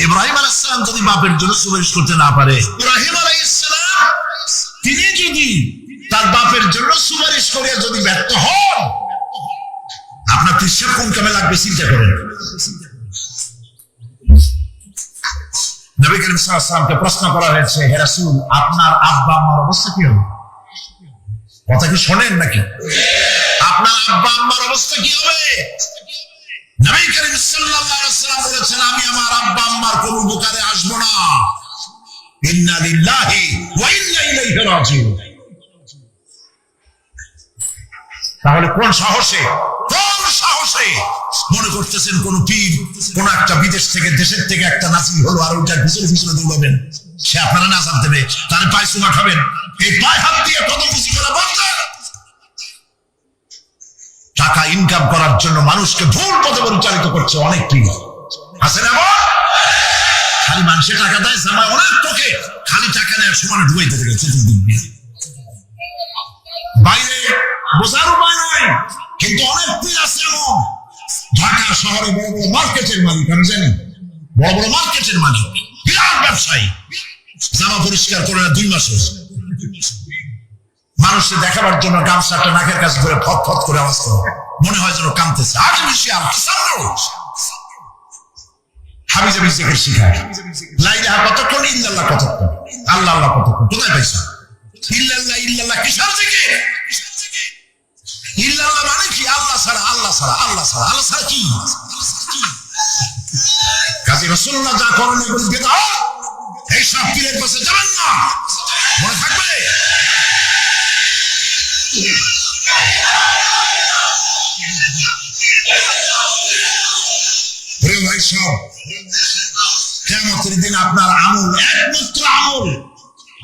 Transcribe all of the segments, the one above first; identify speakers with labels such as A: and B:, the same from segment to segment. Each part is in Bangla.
A: ইব্রাহিম আলাইহিস সালাম যদি বাপের জন্য সুপারিশ করতে না পারে, ইব্রাহিম আলাইহিস সালাম তিনি যদি তার বাপের জন্য সুপারিশ করে যদি ব্যর্থ হন, আপনার তিরশে কোন কামে লাগবে চিন্তা করেন। নবী করিম সাল্লাল্লাহু আলাইহি ওয়াসাল্লামকে প্রশ্ন করা হয়েছে, হে রাসূল, আপনার আব্বা আম্মার অবস্থা কি হবে? কথা কি শোনেন নাকি? আপনার আব্বা আম্মার অবস্থা কি হবে? নবী করিম সাল্লাল্লাহু আলাইহি ওয়াসাল্লাম বলেছেন, আমি আমার আব্বা আম্মার কোন উপকারে আসব না। ইন্না লিল্লাহি ওয়া ইন্না ইলাইহি রাজিউন। তাহলে কোন সাহসে মনে করতেছেন কোন পীর কোন একটা বিদেশ থেকে দেশের থেকে একটা নাসিল হলো আর ওইটার পিছনে পিছনে দৌড়াবেন, সে আপনারা নাজাত দেবে, তাহলে পায়ে চুমা খাবেন? এই পায়ে হাত দিয়ে কত খুশি করা বন্ধ। টাকা ইনকাম করার জন্য মানুষকে ভুল পথে পরিচালিত করছে অনেক পীর আছে না? খালি মানুষের টাকা দেয়, জামায় অনেক তোকে খালি টাকা নেয়, সমানে ডুবাইতে থেকে চতুর্দিন বাইরে বোঝার উপায় নাই। কিন্তু অনেক পীর আছে এমন, ঢাকা শহরে বড় বড় মার্কেটের মালিক, আমি জানি বড় বড় মার্কেটের মালিক, বিরাট ব্যবসায়ী, জামা পরিষ্কার করে না 2 মাসে, মানুষকে দেখাবার জন্য গামছাটা নাকের কাছে ধরে ফট ফট করে আওয়াজ করে, মনে হয় যেন কাঁদতেছে। আজ বেশি হাবিজাবি জিকির শিখায়, লা ইলাহা কতক্ষণ, ইল্লাল্লাহ কতক্ষণ, আল্লাহ আল্লাহ কতক্ষণ, কোথায় পাইছো? ইল্লাল্লাহ ইল্লাল্লাহ কিসের জিকির? ইল্লাল্লাহ মানে কি? আল্লাহ ছাড়া, আল্লাহ ছাড়া, আল্লাহ ছাড়া, আল্লাহ ছাড়া কি? কাজী রাসূলুল্লাহ যা করেন এগুলো বিদআত, এই সব পীরের কাছে যাবেন না, মনে থাকবে। প্রিয় ভাই সব, কিয়ামতের দিন আপনার আমল, একমাত্র আমল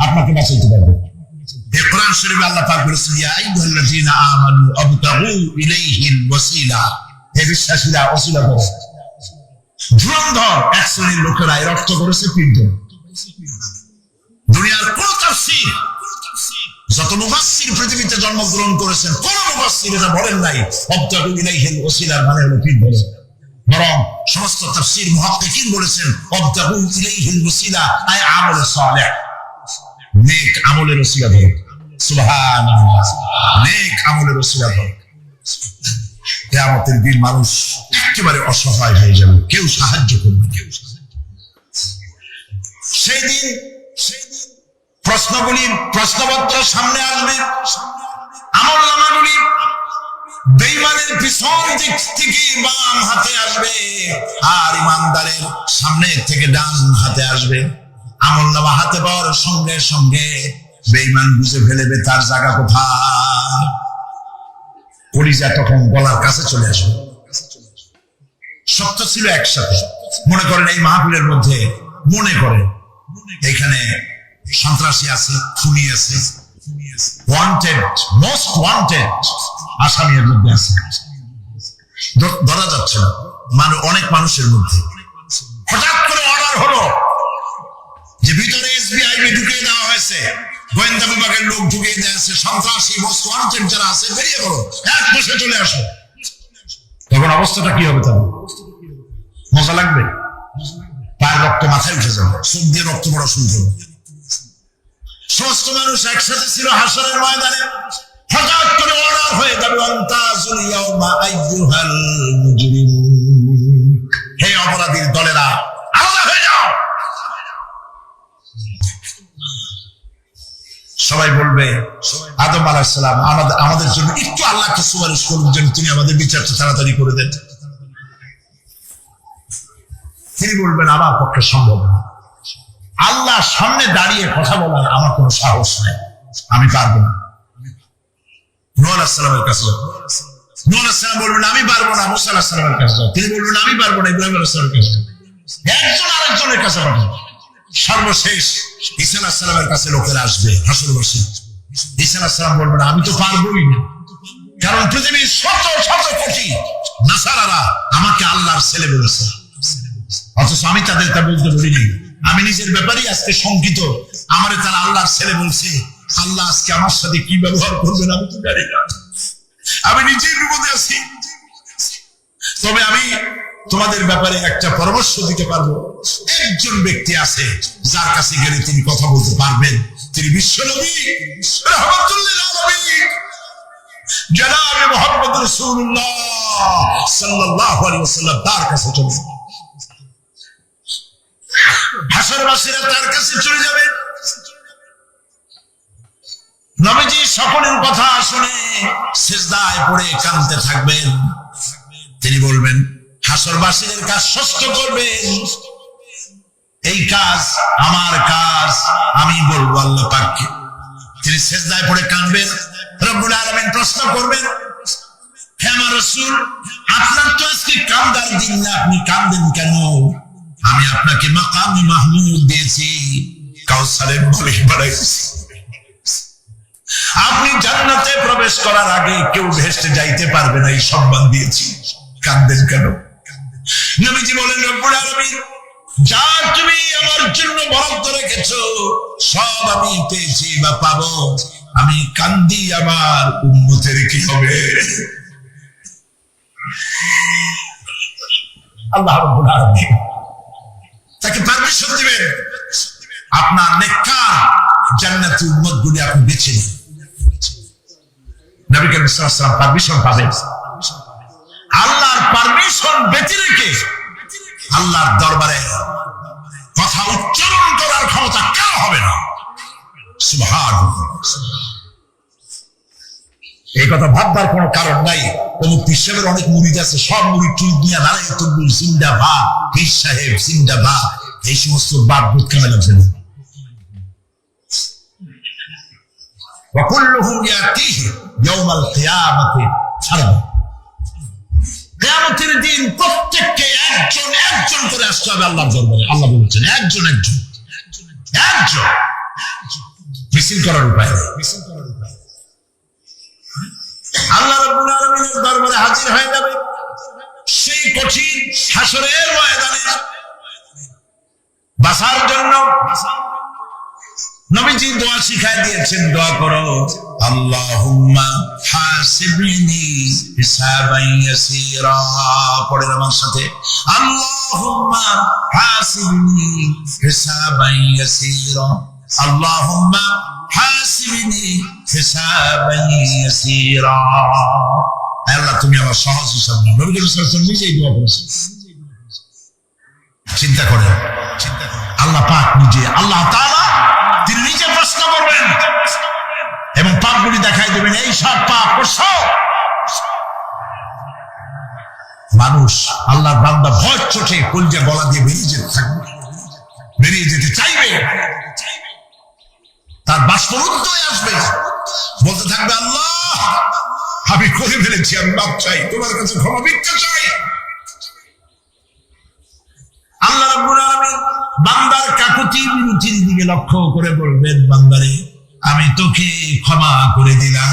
A: আপনাকে বাঁচাইতে পারবে। এই কোরআন শরীফে আল্লাহ পাক বলেছেন, ইয়া আইয়ুহাল্লাযীনা আমানু আবতাগু ইলাইহিল ওয়াসিলা, হে বিশ্বাসীরা ওসিলা করো। ধুরন্ধর এক শ্রেণীর লোকেরা এর অর্থ করেছে পীরদের। দুনিয়ার কোন তাফসীর, যত মুফাসসির পৃথিবীতে জন্মগ্রহণ করেছেন, কোন মুফাসসির এটা বলেন নাই আবতাগু ইলাইহিল ওয়াসিলার মানে হলো পীর বলে। বরং সমস্ত তাফসীর মুহাক্কিকিন বলেছেন আবতাগু ইলাইহিল ওয়াসিলা আয় আমলে সালেহ, নেক আমলের ওসিলা ধরে। সুবহানাল্লাহ, নেক আমলের ওসিলা ধরে। কিয়ামতের দিন মানুষ একেবারে অসহায় হয়ে যাবে, কেউ সাহায্য করবে না। সেই দিন প্রশ্নপত্র সামনে আসবে, আমলনামাগুলি বেঈমানের পিছন দিক থেকে বাম হাতে আসবে, আর ইমানদারের সামনে থেকে ডান হাতে আসবে। আমলনামা হাতে পাওয়ার সঙ্গে সঙ্গে বেঈমান বুঝে ফেলবে তার জায়গা কোথায়, কলিজা তখন গলার কাছে চলে আসবে। সত্য ছিল একসাথে। মনে করেন এই মাহফিলের মধ্যে, মনে করেন এখানে সন্ত্রাসী আছে, খুনি আছে, ওয়ান্টেড, মোস্ট ওয়ান্টেড আসামির মধ্যে আছে, ধরা যাচ্ছে না অনেক মানুষের মধ্যে। হঠাৎ করে অর্ডার হলো যে ভিতরে এসবিআইবি ঢুকিয়ে দেওয়া হয়েছে, গোয়েন্দা বিভাগের লোক ঢুকিয়ে দেওয়া আছে, সন্ত্রাসী মোস্ট ওয়ান্টেড যারা আছে বেরিয়ে পড়ো, এক বসে চলে আসো। তখন অবস্থাটা কি হবে? তাহলে মজা লাগবে? তার রক্ত মাথায় উঠে যাবে, চোখ দিয়ে রক্ত পড়া শুরু করবে। সমস্ত মানুষ একসাথে ছিল হাসরের ময়দানে। হঠাৎ করে অর্ডার হয়ে যাবে, আনতাজুল ইয়াউমা আইয়ুহাল মুজরিমুন, হে অপরাধীর দলেরা আলাদা হয়ে যাও। সবাই বলবে আদম আলাইহিস সালাম আমাদের জন্য একটু আল্লাহকে সুপারিশ করুন যেন তিনি আমাদের বিচারটা তাড়াতাড়ি করে দেন। তিনি বলবেন আমার পক্ষে সম্ভব না, আল্লাহর সামনে দাঁড়িয়ে কথা বলার আমার কোনো সাহস নেই, আমি পারবো না। নূহ আলাইহিস সালামের কাছে নূহ আলাইহিস সালাম বলবেন আমি পারবো না। মুসা আলাইহিস সালামের কাছে তিনি বলবেন আমি পারবো না। ইব্রাহিম আলাইহিস সালামের কাছে, একজন আরেকজনের কাছে পাঠান। সর্বশেষ ঈসা আলাইহিস সালামের কাছে লোকেরা আসবে হাসরবাসী। ঈসা আলাইহিস সালাম বলবেন আমি তো পারবোই না, কারণ পৃথিবীর শত শত কোটি নাসারারা আমাকে আল্লাহর ছেলে বলেছে, অথচ আমি তাদের তা বলতে বলিনি। আমি নিজের ব্যাপারেই আজকে শঙ্কিত, আমারে তারা আল্লাহর ছেলে বলছে। আল্লাহ আজকে আমার সাথে কি ব্যবহার করবেন আমি তো জানি না, আমি নিজের বিপদে আছি। তবে আমি তোমাদের ব্যাপারে একটা পরামর্শ দিতে পারবো। একজন ব্যক্তি আছে যার কাছে গেলে তিনি কথা বলতে পারবেন, তিনি বিশ্বনবী রাহমাতুল্লিল আলামিন জনাব মুহাম্মদ রাসূলুল্লাহ সাল্লাল্লাহু আলাইহি ওয়াসাল্লাম তার কাছে চলে যাবেন। হাসরবাসীরা তার কাছে চলে যাবে। নবীজি সকলের কথা শুনে সিজদায় পড়ে কাঁদতে থাকবেন। তিনি বলবেন, হাসরবাসীদের কাজ সুস্থ করবেন, এই কাজ আমার কাজ, আমি বলবো আল্লাহ পাককে। তিনি সিজদায় পড়ে কাঁদবেন। রব্বুল আলামিন প্রশ্ন করবেন, হে আমার রাসূল, আপনার তো আজকে কান্দার দিন না, আপনি কাঁদেন কেন? আমি আপনাকে মাকামে মাহমুদ দিয়েছি, কাউসারের মালিক বানাইছি। আপনি জান্নাতে প্রবেশ করার আগে কেউ ভেস্টে যাইতে পারবে না, এই সম্মান দিয়েছি, কাঁদেন কেন? নবীজি বলেন, রব্বুল আলামিন যা তুমি আমার জন্য বরাদ্দ রেখেছো সব আমি পেয়েছি বা পাবো, আমি কান্দি আমার উম্মতের কি হবে? আল্লাহ রাব্বুল আলামিন তাকে পারমিশন দিবেন, আপনার নেককার জান্নাতি উম্মতগুলি আপনি বেছে নিন। নবী করিম সাল্লাল্লাহু আলাইহি ওয়াসাল্লাম পারমিশন পাবেন। আল্লাহর পারমিশন বেঁচে রেখে আল্লাহর দরবারে কথা উচ্চারণ করার ক্ষমতা কারো হবে না। সুবহানাল্লাহ। এই কথা ভাববার কোনো কারণ নাই। অমুক পীর সাহেবের অনেক মুরিদ আছে, সব মুরিদ চুল দিয়া নারায়ে তকবীর জিন্দাবাদ, পীর সাহেব জিন্দাবাদ, এই সমস্ত বাদ বুদ কামে লাগছে না। ওয়া কুল্লুহুম ইয়াতিহি ইয়াউমাল কিয়ামাতি ফারদা। কিয়ামতের দিন প্রত্যেককে একজন একজন করে আসতে হবে আল্লাহর দরবারে। আল্লাহ বলেছেন একজন একজন একজন, মিছিল করার উপায় নেই। আল্লাহ রাব্বুল আলামিনের দরবারে হাজির হয়ে যাবে সেই কঠিন হাসরের ময়দানে বাঁচার জন্য। নবীজি দোয়া শিখায় দিয়েছেন, দোয়া করো, আল্লাহুম্মা হাসিবনি হিসাবান ইয়াসীরা। পড়েন আমার সাথে, আল্লাহুম্মা হাসিবনি হিসাবান ইয়াসীরা, আল্লাহুম্মা হাসিবনি হিসাবান ইয়াসীরা। আল্লাহ তুমি আমার সহজ হিসাব নাও। নবী করিম সাল্লাল্লাহু আলাইহি ওয়াসাল্লাম নিজেই দোয়া করেছেন। চিন্তা করেন, আল্লাহ পাক নিজে, আল্লাহ তাআলা তিনি নিজে প্রশ্ন করবেন এবং পাপগুলি দেখাই দেবেন, এই সব পাপ করছো। মানুষ আল্লাহর বান্দা ভয় চোটে কলজা গলা দিয়ে বেরিয়ে যেতে থাকবে, বেরিয়ে যেতে চাইবে, তার বাষ্পরুদ্ধ হয়ে আসবে, বলতে থাকবে, আল্লাহ আমি করে ফেলেছি, আমি মাপ চাই, তোমার কাছে ক্ষমা ভিক্ষা চাই। আল্লাহ রাব্বুল আলামিন বান্দার কাকুতি মিনতির দিকে লক্ষ্য করে বলবেন, বান্দারে আমি তোকে ক্ষমা করে দিলাম।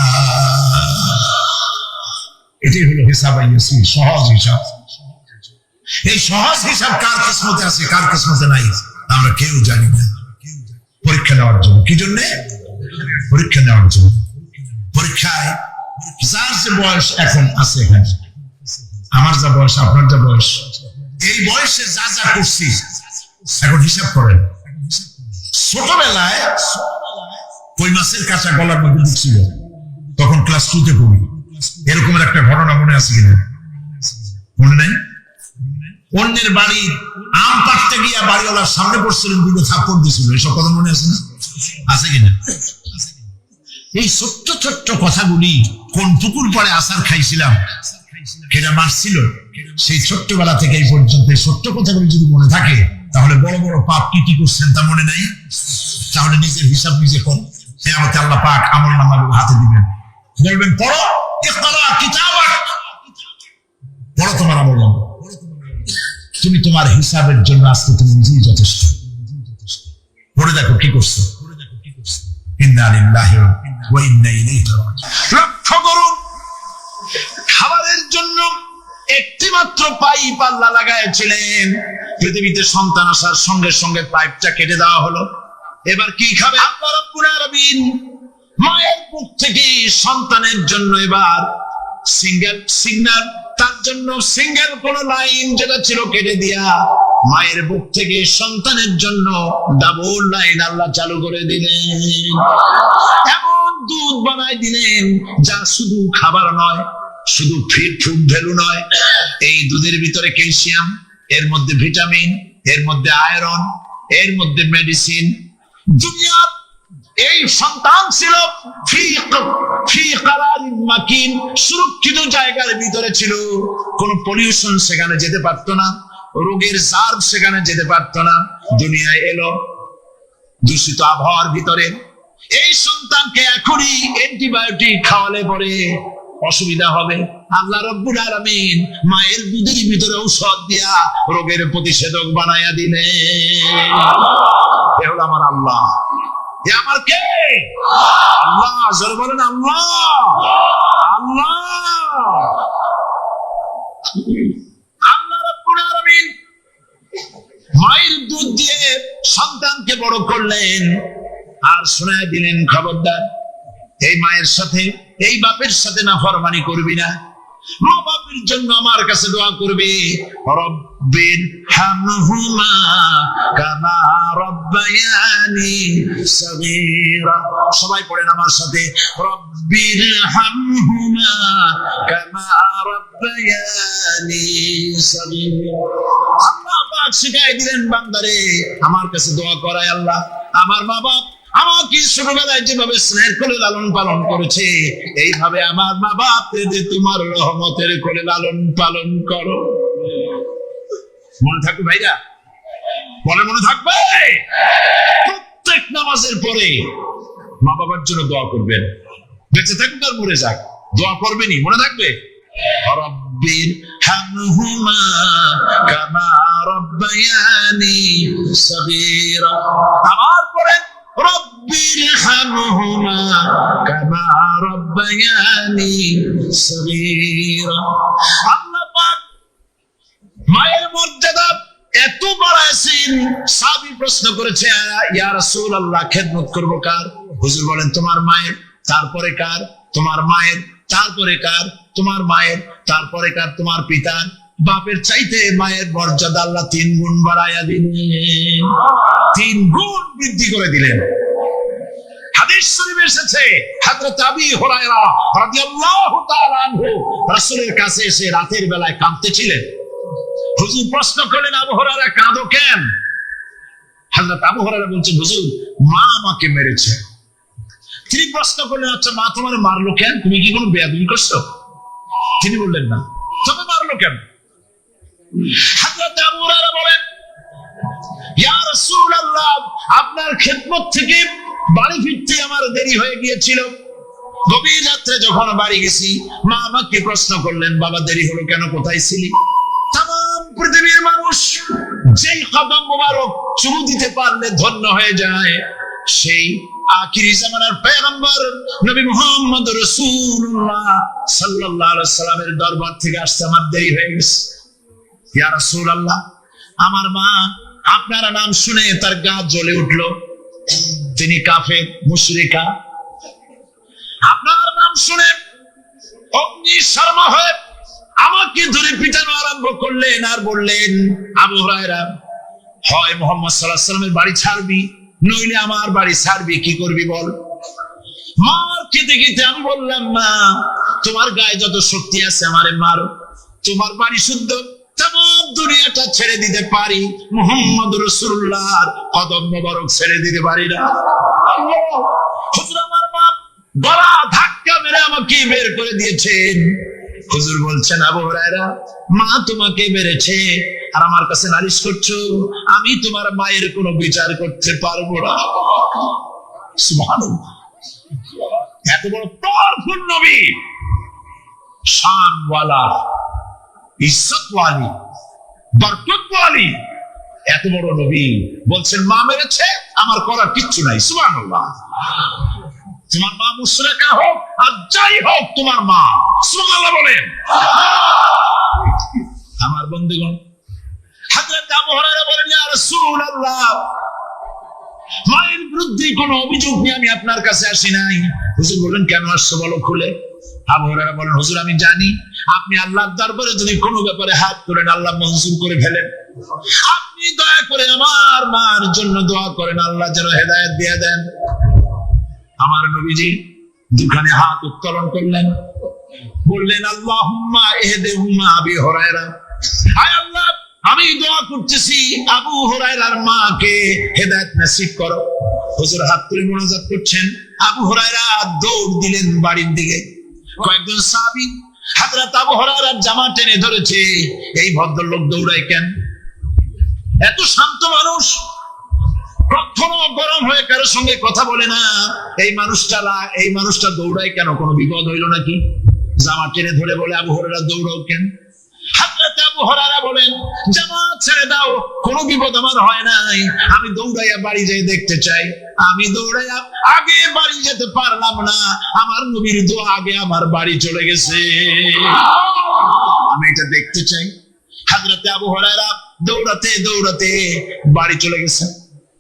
A: এটাই হলো হিসাবান ইয়াসীর, সহজ হিসাব। এই সহজ হিসাব কার কিসমতে আছে, কার কিসমতে নাই আমরা কেউ জানি না। পরীক্ষা নেওয়ার জন্য, কি জন্য? পরীক্ষা নেওয়ার জন্য। পরীক্ষায় যার যে বয়স এখন আছে, এখানে আমার যা বয়স, আপনার যা বয়স, এই বয়সে যা যা করছি এখন হিসাব করেন। ছোটবেলায় কই মাছের কাঁচা গলার মধ্যে ঢুকছিল, তখন ক্লাস 2-তে পড়ি, এরকমের একটা ঘটনা মনে আছে কিনা? মনে নাই? অন্যের বাড়ি আম পাড়তে গিয়া বাড়িওয়ালার সামনে পড়ছিলেন, দুটো থাপ্পড় দিয়েছিল, এসব কথা মনে আছে না? আছে কিনা? এই ছোট্ট ছোট্ট কথাগুলি, কোন পুকুর পরে আসার খাইছিলাম, কেটা মারছিল, সেই ছোট্টবেলা থেকে এই পর্যন্ত এই ছোট্ট কথাগুলি যদি মনে থাকে, তাহলে বড় বড় পাপ কি কি করছেন তা মনে নাই। তাহলে নিজের হিসাব নিজে কর। কিয়ামতে আল্লাহ পাক আমলনামা হাতে দিবেন, বলবেন পড়ো, ইকরা কিতাবাক, পড়ো তোমার আমলনামা। তুমি তোমার হিসাবের জন্য আজকে তুমি নিজেই যথেষ্ট। পড়ে দেখো কি করছো। ইন্না লিল্লাহি ওয়া ইন্না ইলাইহি রাজিউন। লক্ষ্য করুন, খাবারের জন্য একটি মাত্র পাইপ আল্লাহ লাগাইছিলেন, পৃথিবীতে সন্তান আসার সঙ্গে সঙ্গে পাইপটা কেটে দেওয়া হলো। এবার কি খাবে? আল্লাহ রাব্বুল আলামিন মায়ের বুক থেকে সন্তানের জন্য এবার সিগন্যাল তার জন্য সিঙ্গেল কোন লাইন যেটা ছিল কেটে দিয়া মায়ের বুক থেকে সন্তানের জন্য ডাবল লাইন আল্লাহ চালু করে দিলেন। এমন দুধ বানায় দিলেন যা শুধু খাবার নয়, শুধু ফুড ভ্যালু নয়, এই দুধের ভিতরে ক্যালসিয়াম, এর মধ্যে ভিটামিন, এর মধ্যে আয়রন, এর মধ্যে মেডিসিন। দুনিয়ার এই সন্তান ছিল সুরক্ষিত জায়গার ভিতরে ছিল, কোন পলিউশন সেখানে যেতে পারতো না, রোগের জার্ম সেখানে যেতে পারতো না। দুনিয়ায় এলো দূষিত আবহাওয়ার ভিতরে। এই সন্তানকে এখনই অ্যান্টিবায়োটিক খাওয়ালে পরে অসুবিধা হবে। আল্লাহ রাব্বুল আলামিন মায়ের দুধের ভিতরে ঔষধ দিয়া রোগের প্রতিষেধক বানায়া দিলেন। এ হলো আমার আল্লাহ। এ আমার কে? আল্লাহ। জোরে বলেন আল্লাহ। আল্লাহ আল্লাহ রাব্বুল আলামিন মায়ের দুধ দিয়ে সন্তানকে বড় করলেন আর শোনায় দিলেন, খবরদার এই মায়ের সাথে, এই বাপের সাথে নাফরমানি করবি না। মা বাপের জন্য আমার কাছে দোয়া করবি, রব্বির হামহুমা কামা রব্বায়ানি সগীরা। সবাই পড়েন আমার সাথে, রব্বির হামহুমা কামা রব্বায়ানি সগীরা। আল্লাহ পাক শিখাই দিলেন বান্দারে আমার কাছে দোয়া করায়, আল্লাহ আমার মা বাপ আমাকে ছোটবেলায় যেভাবে স্নেহ করে লালন পালন করেছে, এইভাবে আমার মা বাপকে তোমার রহমতের করে লালন পালন করো। মনে থাকবে ভাইরা? বলে মনে থাকবে? প্রত্যেক নামাজের পরে মা বাবার জন্য দোয়া করবেন, বেঁচে থাকুক আর মরে যাক, দোয়া করবেনই। মনে থাকবে? রব্বির হামহুমা কামা রব্বায়ানি সগীরা। আবার পড়েন, রব্বির হামহুমা কামা রব্বায়ানি সগীরা। আল্লাহ পাক মায়ের মর্যাদা এত বাড়াইছেন। সাহাবী প্রশ্ন করেছে, ইয়া রাসূলুল্লাহ খেদমত করব কার? হুজুর বলেন তোমার মায়ের, তারপরে কার? তোমার মায়ের, তারপরে কার? তোমার মায়ের, তারপরে কার? তোমার পিতার। বাপের চাইতে মায়ের মর্যাদা আল্লাহ 3 গুণ বাড়াইয়া দিলেন, 3 গুণ বৃদ্ধি করে দিলেন। হাদিস শরীফে এসেছে, হযরত আবী হুরায়রা রাদিয়াল্লাহু তাআলা আনহু রাসূলের কাছে এসে রাতের বেলায় কাঁদতেছিলেন। হুজুর প্রশ্ন করলেন, আবু হুরায়রা কাঁদো কেন? হযরত আবু হুরায়রা বলছেন, হুজুর মা আমাকে মেরেছে। তিনি প্রশ্ন করলেন, আচ্ছা মা তোমার মারলো কেন? তুমি কি কোনো বেয়াদবি করছো? তিনি বললেন না। তবে মারলো কেন? হযরত আবু হুরায়রা বলেন, ইয়া রাসূলুল্লাহ আপনার খেদমত থেকে বাড়ি ফিরতে আমার দেরি হয়ে গিয়েছিল। গভীর রাত্রে যখন বাড়ি গেছি, মা আমাকে প্রশ্ন করলেন, বাবা দেরি হলো কেন, কোথায় ছিলি? তাম পৃথিবীর মানুষ যেই কদম মোবারক চুমু দিতে পারলে ধন্য হয়ে যায়, সেই আখিরি জামানার পয়গম্বর নবী মুহাম্মদ রাসূলুল্লাহ সাল্লাল্লাহু আলাইহি সাল্লামের দরবার থেকে আসতে আমার দেরি হয়ে গেছে। ইয়া রাসূলুল্লাহ আমার মা আপনার নাম শুনে তার গা জ্বলে উঠলো। তিনি কাফের, মুশরিকা। আপনার নাম শুনে অগ্নিশর্মা হয়ে আমাকে ধরে পিটানো আরম্ভ করলেন আর বললেন, আবু হুরায়রা হয় মুহাম্মদ সাল্লাল্লাহু আলাইহি সাল্লামের বাড়ি ছাড়বি, নইলে আমার বাড়ি ছাড়বি, কি করবি বল? মার খেতে খেতে আমি বললাম, মা তোমার গায়ে যত শক্তি আছে আমারে মারো, তোমার বাড়ি শুদ্ধ, তামাম দুনিয়াটা ছেড়ে দিতে পারি, মুহাম্মদ রাসূলুল্লাহর কদম মোবারক ছেড়ে দিতে পারি না। হুজুর আমার মা গলা ধাক্কা মেরে আমাকে বের করে দিয়েছেন। হুজুর বলছেন, আবু হুরায়রা মা তোমাকে মেরেছে আর আমার কাছে নালিশ করছো, আমি তোমার মায়ের কোনো বিচার করতে পারবো না। সুবহানাল্লাহ। এত বড় পাওয়ারফুল নবী, শানওয়ালা, ইজ্জতওয়ালি, বরকতওয়ালি, এত বড় নবী বলছেন মা মেরেছে, আমার করার কিচ্ছু নাই। সুবহানাল্লাহ। তোমার মা মুশরিকা হোক আর যাই হোক, তোমার মা। সুবহানাল্লাহ বলেন। আমার বন্ধুগণ, হযরত আবু হুরায়রা বলেন, ইয়া রাসূলুল্লাহ মায়ের বিরুদ্ধে কোনো অভিযোগ নিয়ে আমি আপনার কাছে আসি নাই। হুজুর বলেন, কেন আসছো বলো খুলে? আবু হুরায়রা বলেন, হুজুর আমি জানি আপনি আল্লাহর দরবারে যদি কোনো ব্যাপারে হাত তোলেন আল্লাহ মঞ্জুর করে ফেলেন। আপনি দয়া করে আমার মার জন্য দোয়া করেন, আল্লাহ যেন হেদায়েত দিয়ে দেন। আমার নবীজি দুখানে হাত উত্তোলন করলেন, বললেন আল্লাহুম্মা ইহদিহুম্মা আবি হুরায়রা, আয় আল্লাহ আমি দোয়া করতেছি আবু হুরায়রার মাকে হেদায়েত নসিব করো। হুজুর হাত তুলে মুনাজাত করছেন, আবু হুরায়রা দৌড় দিলেন বাড়ির দিকে। কয়েকজন সাহাবী হযরত আবু হুরায়রার জামা টেনে ধরেছে, এই ভদ্রলোক দৌড়ায় কেন? এত শান্ত মানুষ, কখনো গরম হয়ে কারোর সঙ্গে কথা বলে না, এই মানুষটা দৌড়ায় কেন? কোনো বিপদ হইল নাকি? জামা টেনে ধরে বলে আবু হুরায়রা দৌড়াও কেন? হযরত আবু হুরায়রা বলেন, জামাত ছেড়ে দাও, কোনো বিপদ আমার হয় নাই, আমি দৌড়াইয়া বাড়ি যাই দেখতে চাই। আমি দৌড়াইয়া আগে বাড়ি যেতে পারলাম না, আমার নবীর দোয়া আগে আমার বাড়ি চলে গেছে, আমি এটা দেখতে চাই। হযরত আবু হুরায়রা দৌড়াতে দৌড়াতে বাড়ি চলে গেছে।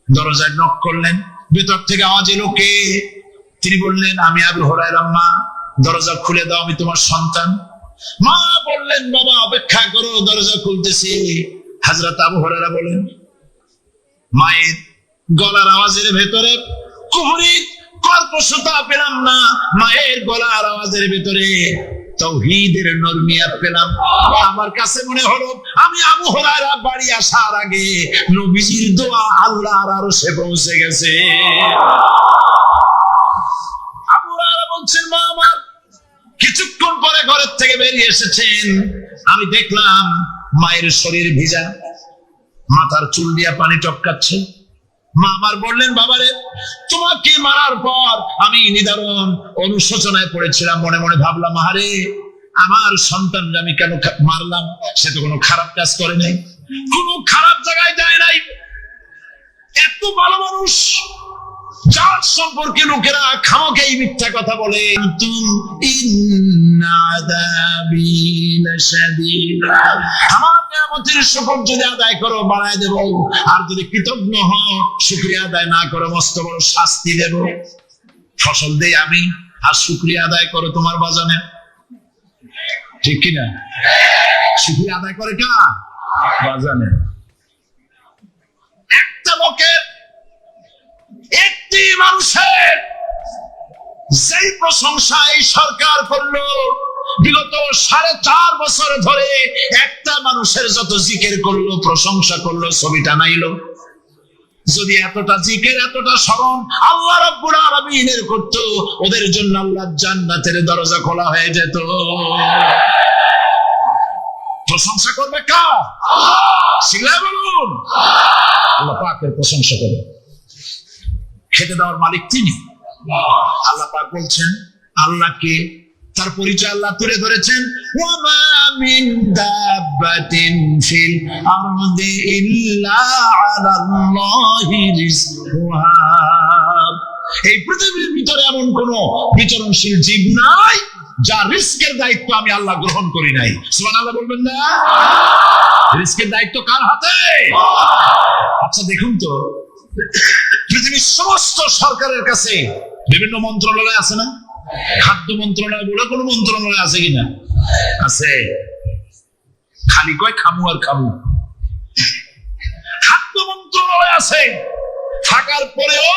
A: দরজায় নক করলেন, ভিতর থেকে আওয়াজ এলো, কে? তিনি বললেন, আমি আবু হুরায়রা। মা দরজা খুলে দাও, আমি তোমার সন্তান। মা বললেন, বাবা অপেক্ষা করো, দরজা খুলতেছি। হযরত আবু হুরায়রা বলেন, মায়ের গলার আওয়াজের ভেতরে কুহুরি কর্কশতা পেলাম না, মায়ের গলার আওয়াজের ভেতরে তাওহীদের নরমিয়াত পেলাম। আমার কাছে মনে হলো আমি আবু হুরায়রা বাড়ি আসার আগে নবীজির দোয়া আল্লাহর আরশে পৌঁছে গেছে। আবু হুরায়রা বলছেন, মা আমার কিছুক্ষণ পরে ঘরের থেকে বেরিয়ে এসেছেন, আমি দেখলাম মায়ের শরীর ভিজা, মাথার চুল দিয়া পানি টপকাচ্ছে। মা আমার বললেন, বাবারে তোমাকে মারার পর আমি নিদারুণ অনুশোচনায় পড়েছিলাম, মনে মনে ভাবলাম, আহারে আমার সন্তানকে আমি কেন মারলাম? সে তো কোনো খারাপ কাজ করে নাই, কোনো খারাপ জায়গায় যায় নাই, এত ভালো মানুষ, যার সম্পর্কে লোকেরা খামোকেই মিথ্যা কথা বলে। আমার নিয়ামতের শুকর যদি আদায় করো বাড়ায় দেব, আর যদি কৃতজ্ঞ হও শুকরিয়া আদায় না করো মস্ত বড় শাস্তি দেব। ফসল দেই আমি, আর শুকরিয়া আদায় করো তোমার বাজানে, ঠিক কিনা? শুকরিয়া আদায় করে কা? বাজানে। একটা লোকের, একটি মানুষের যেই প্রশংসা এই সরকার করলো, বিগত 4.5 বছর ধরে একটা মানুষের যত জিকির করলো, প্রশংসা করলো, ছবিটা নাইলো। যদি এতটা জিকির, এতটা স্মরণ আল্লাহ রাব্বুল আলামিনের করতো, ওদের জন্য আল্লাহর জান্নাতের দরজা খোলা হয়ে যেত। প্রশংসা করবে কার? সিগলা বলুন, আল্লাহ পাকের প্রশংসা করবে। খেতে দেওয়ার মালিক তিনি। আল্লাহ পাক বলছেন, আল্লাহকে, তার পরিচয় আল্লাহ তুলে ধরেছেন, ওয়ামা মিন দাব্বাতিন ফিল আরদি ইল্লা আলাল্লাহি রিজকুহা। এই পৃথিবীর ভিতরে এমন কোন বিচরণশীল জীব নাই যার রিস্কের দায়িত্ব আমি আল্লাহ গ্রহণ করি নাই। সুবহানাল্লাহ বলবেন না? রিস্কের দায়িত্ব কার হাতে? আচ্ছা দেখুন তো, পৃথিবীর সমস্ত সরকারের কাছে বিভিন্ন মন্ত্রণালয় আছে না? খাদ্য মন্ত্রণালয় বলে কোন মন্ত্রণালয় আছে কিনা? আছে। খালি কয় খামু আর খামু। খাদ্য মন্ত্রণালয় আছে, থাকার পরেও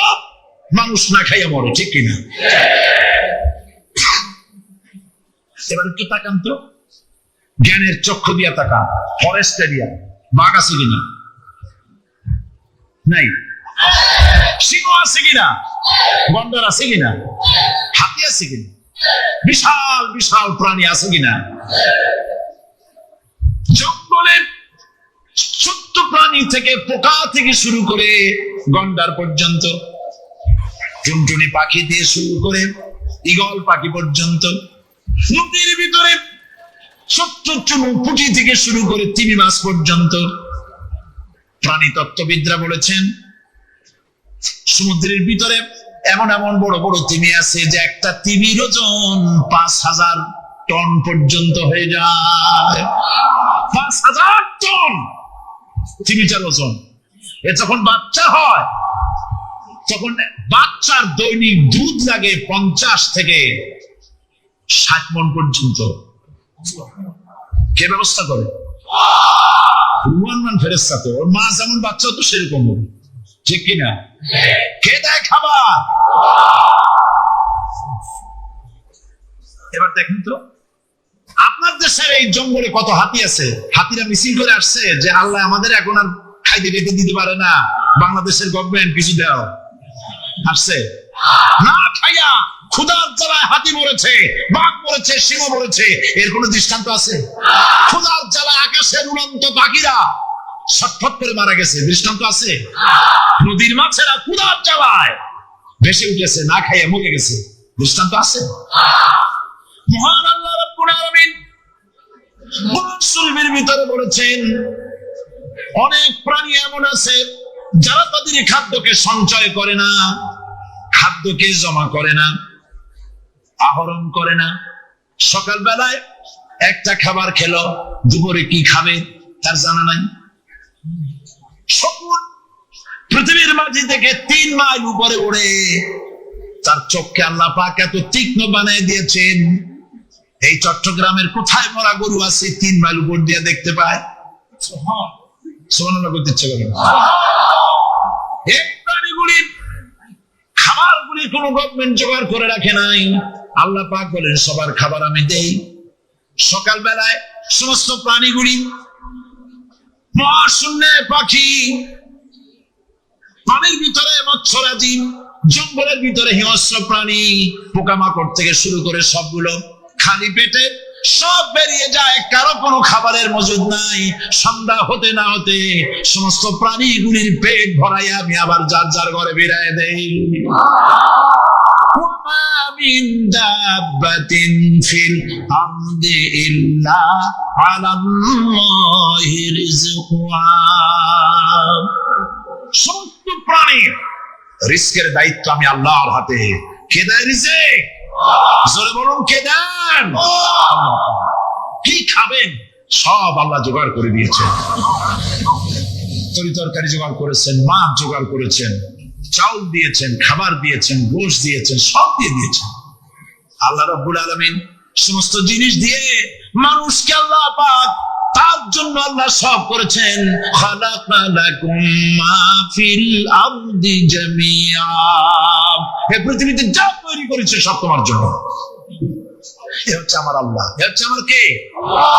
A: মানুষ না খাইয়া মরে, ঠিক কিনা? এবার একটু তাকান তো, জ্ঞানের চক্ষু দিয়া তাকান, ফরেস্ট এরিয়া বাঘ আছে কিনা? নাই। সিংহ আছে কিনা? গন্ডার আছে কিনা? হাতি আছে কিনা? বিশাল বিশাল প্রাণী আছে কিনা? জঙ্গলের ছোট্ট প্রাণী থেকে, পোকা থেকে শুরু করে গন্ডার পর্যন্ত, টুনটুনি পাখি দিয়ে শুরু করে ঈগল পাখি পর্যন্ত, নদীর ভিতরে ছোট্ট পুঁটি থেকে শুরু করে তিমি মাছ পর্যন্ত। প্রাণী তত্ত্ববিদরা বলেছেন, সমুদ্রের ভিতরে এমন এমন বড় বড় তিমি আছে যে একটা তিমির ওজন 5000 টন পর্যন্ত হয়ে যায়। 5000 টন তিমিটার ওজন। এ যখন বাচ্চা হয়, তখন বাচ্চার দৈনিক দুধ লাগে 50 থেকে 60 মণ পর্যন্ত কে ব্যবস্থা করে? রুহান ফেরেশতা। তো ওর মা যেমন বাচ্চা তো সেরকম, ঠিক কিনা? কে দেয় খাবার? এবার দেখেন তো আপনার দেশের এই জঙ্গলে কত হাতি আছে। হাতিরা মিছিল করে আসছে যে আল্লাহ আমাদের এখন আর খাইতে রেখে দিতে পারে না, বাংলাদেশের গভর্নমেন্ট কিছু দাও। আসছে না খাইয়া ক্ষুধার জ্বালায় হাতি মরেছে, বাঘ মরেছে, সিংহ মরেছে, এর কোন দৃষ্টান্ত আছে? ক্ষুধার জ্বালায় আকাশের উড়ন্ত পাখিরা ছটফট করে মারা গেছে, দৃষ্টান্ত আছে? নদীর মাছেরা ক্ষুধার জ্বালায় ভেসে উঠেছে, না খাইয়া মরে গেছে, দৃষ্টান্ত আছে? মহান আল্লাহ রাব্বুল আলামিন কোরআন শরীফের ভিতরে বলেছেন অনেক প্রাণী এমন আছে যারা তাদের খাদ্যকে সঞ্চয় করে না, খাদ্যকে জমা করে না, আহরণ করে না। সকাল বেলায় একটা খাবার খেলো, দুপুরে কি খাবে তার জানা নাই। শকুন পৃথিবীর মাঝি থেকে 3 মাইল উপরে ওড়ে, তার চোখকে আল্লাহ পাক এত তীক্ষ্ণ বানিয়ে দিয়েছেন, এই চট্টগ্রামের কোথায় মরা গরু আছে 3 মাইল উপর দিয়ে দেখতে পায়। সুবহানাল্লাহ বলতে ইচ্ছে করে। এই প্রাণীগুলির খাবারগুলি কোন গভর্নমেন্ট জোগাড় করে রাখে নাই। আল্লাহ পাক বলেন সবার খাবার আমি দেই। সকাল বেলায় সমস্ত প্রাণীগুলি, মহাশূন্যে পাখি, পানির ভিতরে মৎস্যরাজি, জঙ্গলের ভিতরে হিংস্র প্রাণী, পোকামাকড় থেকে শুরু করে সবগুলো খালি পেটে সব বেরিয়ে যায়, কারো কোনো খাবারের মজুদ নাই। সন্ধ্যা হতে না হতে সমস্ত প্রাণীগুলির পেট ভরাইয়া আমি আবার যার যার ঘরে বেরিয়ে দেই। মিন দাব্বাতিন ফিল আরদি ইল্লা আলাল্লাহি রিজকুহা। সমস্ত প্রাণীর রিজকের দায়িত্ব আমি আল্লাহর হাতে। কে দেয় রিজক? জোরে বলুন, কে দেন? কি খাবেন সব আল্লাহ জোগাড় করে দিয়েছেন। তরি তরকারি জোগাড় করেছেন, মাছ জোগাড় করেছেন, চাউল দিয়েছেন, খাবার দিয়েছেন, গোশ দিয়েছেন, সব দিয়ে দিয়েছেন। আল্লাহ রাব্বুল আলামিন সমস্ত জিনিস দিয়ে মানুষকে আল্লাহ পাক তার জন্য আল্লাহ সব করেছেন। খালাকা লাকুম মা ফিল আরদি জামিআ। এই পৃথিবীতে যা তৈরি করেছে সব তোমার জন্য। এ হচ্ছে আমার আল্লাহ। এ হচ্ছে আমার কে?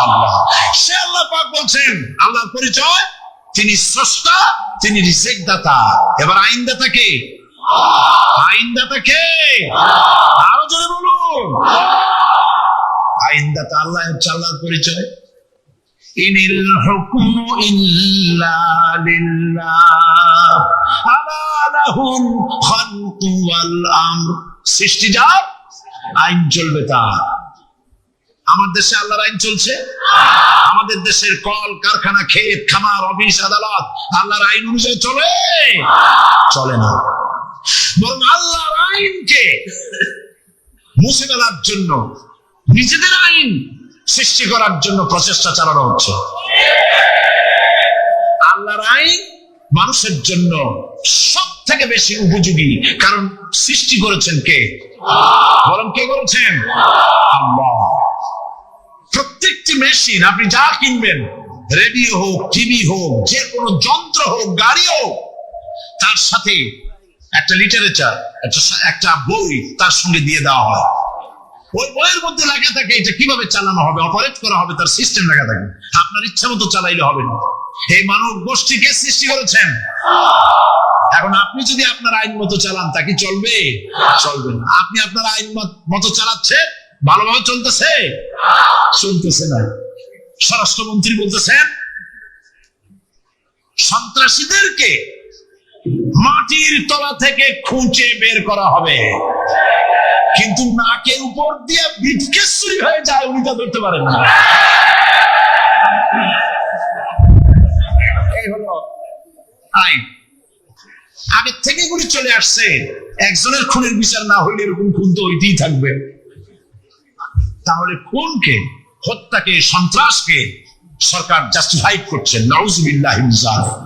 A: আল্লাহ। সে আল্লাহ পাক বলছেন, আল্লাহর পরিচয় তিনি স্রষ্টা, তিনি রিজিক দাতা। এবার আইনদাতা কে? আইনদাতা কে? আরো জোরে বলুন। আইনদাতা আল্লাহ হচ্ছে আল্লাহর পরিচয়। ইনিল হুকমু ইল্লা লিল্লাহ আলা লাহুল খালকু ওয়াল আমর। সৃষ্টি যার, আইন চলবে তার। আমার দেশে আল্লাহর আইন চলছে। আমাদের দেশের কল কারখানা, ক্ষেত খামার, অফিস আদালত আল্লাহর আইন অনুযায়ী চলে? চলে না। বরং আল্লাহর আইনকে মুছে ফেলার জন্য নিজেদের আইন সৃষ্টি করার জন্য প্রচেষ্টা চালানো হচ্ছে। আল্লাহর আইন মানুষের জন্য সব থেকে বেশি উপযোগী, কারণ সৃষ্টি করেছেন কে? বলেন, কে করেছেন? আল্লাহ। প্রত্যেকটি মেশিন আপনি যা কিনবেন, রেডিও হোক, টিভি হোক, যে কোনো যন্ত্র হোক, গাড়ি হোক, তার সাথে একটা লিটারেচার, একটা বই তার সঙ্গে দিয়ে দেওয়া হয়। ওই বইয়ের মধ্যে লেখা থাকে এটা কিভাবে চালানো হবে, অপারেট করা হবে, তার সিস্টেম লেখা থাকে। আপনার ইচ্ছা মতো চালাইলে হবে না। এই মানব গোষ্ঠীকে সৃষ্টি করেছেন। এখন আপনি যদি আপনার আইন মতো চালান, তা কি চলবে? চলবে না। আপনি আপনার আইন মতো চালাচ্ছেন, ভালোভাবে চলতেছে? চলতেছে না। স্বরাষ্ট্রমন্ত্রী বলতেছেন সন্ত্রাসীদেরকে মাটির তলা থেকে খুঁজে বের করা হবে, কিন্তু নাকের উপর দিয়ে ব্রিফকেস চুরি হয়ে যায়, উনি তা ধরতে পারেন না। এই হলো আইন। আগের থেকে গুলি চলে আসছে। একজনের খুনের বিচার না হইলে এরকম খুন তো হইতেই থাকবে। তাহলে খুনকে, হত্যাকে, সন্ত্রাসকে সরকার জাস্টিফাই করছে। নাউজুবিল্লাহি মিন যালিক।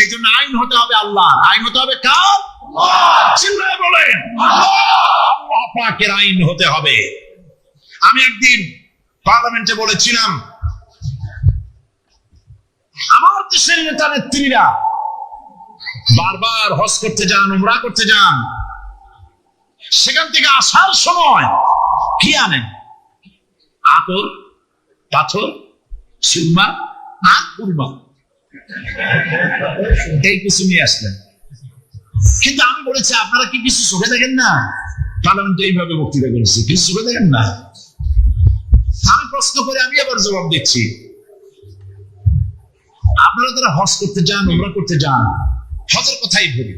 A: এই জন্য আইন হতে হবে আল্লাহ। আইন হতে হবে কার? চিল্লায়ে বলেন, আল্লাহ পাকের আইন হতে হবে। আমি একদিন পার্লামেন্টে বলেছিলাম, আমার দেশের নেতা নেত্রীরা বারবার হজ করতে যান, উমরা করতে যান, সেখান থেকে আসার সময় কি আনেন? আতর, পাথর, সুরমা আর কুরমা, এই কিছু নিয়ে আসলেন। কিন্তু আমি বলেছি, আপনারা কি কিছু চোখে দেখেন না? পার্লামেন্টে এইভাবে বক্তৃতা করেছি, কিছু চোখে দেখেন না? আমি প্রশ্ন করে আমি আবার জবাব দিচ্ছি, আপনারা যারা হজ করতে যান, উমরা করতে যান, হজের কথাই বলি,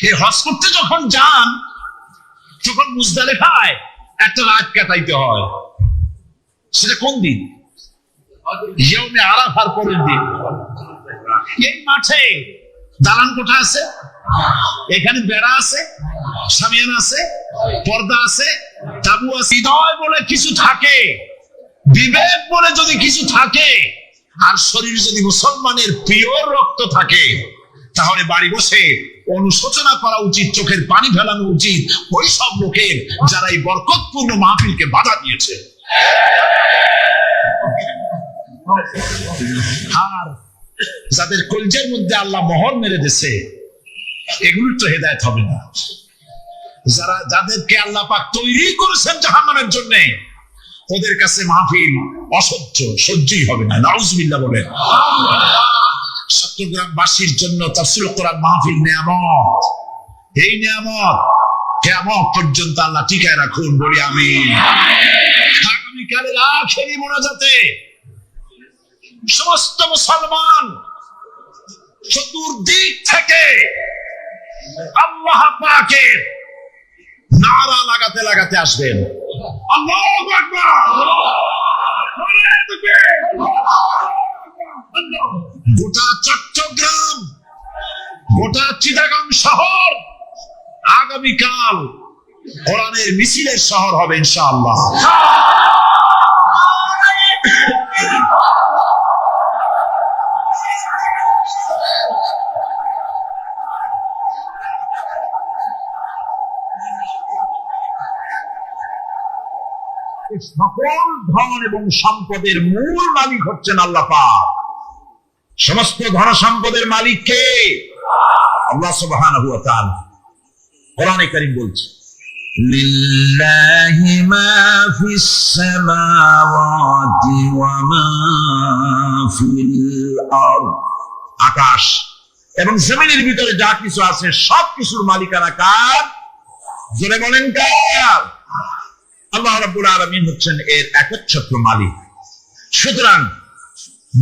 A: এই হজ করতে যখন যান তখন মুজদালিফায় একটা রাত কাটাইতে হয়। সেটা কোন দিন? ইয়ৌমে আরাফার পরের দিন। এই মাঠে দালান কোঠা আছে, এখানে বেড়া আছে, শামিয়ানা আছে, পর্দা আছে, তাবু আছে। হৃদয় বলে কিছু থাকে, বিবেক বলে যদি কিছু থাকে, আর শরীর যদি মুসলমানের পিওর রক্ত থাকে, তাহলে বাড়ি বসে অনুশোচনা করা উচিত, চোখের পানি ফেলানো উচিত ওই সব লোকের যারা এই বরকতপূর্ণ মাহফিলকে বাধা দিয়েছে। আর যাদের কলজের মধ্যে আল্লাহ মোহর মেরে দিয়েছে, এগুলোর তো হেদায়েত হবে না। যাদেরকে আল্লাহ পাক তৈরি করেছেন জাহান্নামের জন্য, ওদের কাছে মাহফিল অসহ্য, সহ্যই হবে না। নাউজুবিল্লাহ বলেন। চট্টগ্রামবাসীর জন্য তাফসীরুল কোরআন মাহফিল নিয়ামত। এই নিয়ামত কিয়ামত পর্যন্ত আল্লাহ টিকায় রাখুন, বলি আমিন। আগামীকালের আখেরি মোনাজাতে সমস্ত মুসলমান চতুর্দিক থেকে আল্লাহ পাকের নারা লাগাতে লাগাতে আসবেন। আল্লাহু আকবার, গোটা চট্টগ্রাম, গোটা চিটাগাং শহর আগামীকাল কোরআনের মিছিলের শহর হবে ইনশাআল্লাহ। সকল ধন এবং সম্পদের মূল মালিক হচ্ছেন আল্লাহ পাক। সমস্ত ধন সম্পদের মালিক কে? আল্লাহ সুবহানাহু ওয়া তাআলা। কোরআনে কারীম বলছে, লিল্লাহি মা ফিস সামাওয়াতি ওয়া মা ফিল আরদ। আকাশ এবং জমিনের ভিতরে যা কিছু আছে সব কিছুর মালিকানা কার? জোরে বলেন কার? আল্লাহ রাব্বুল আলামিন হচ্ছেন এর একচ্ছত্র মালিক। সুতরাং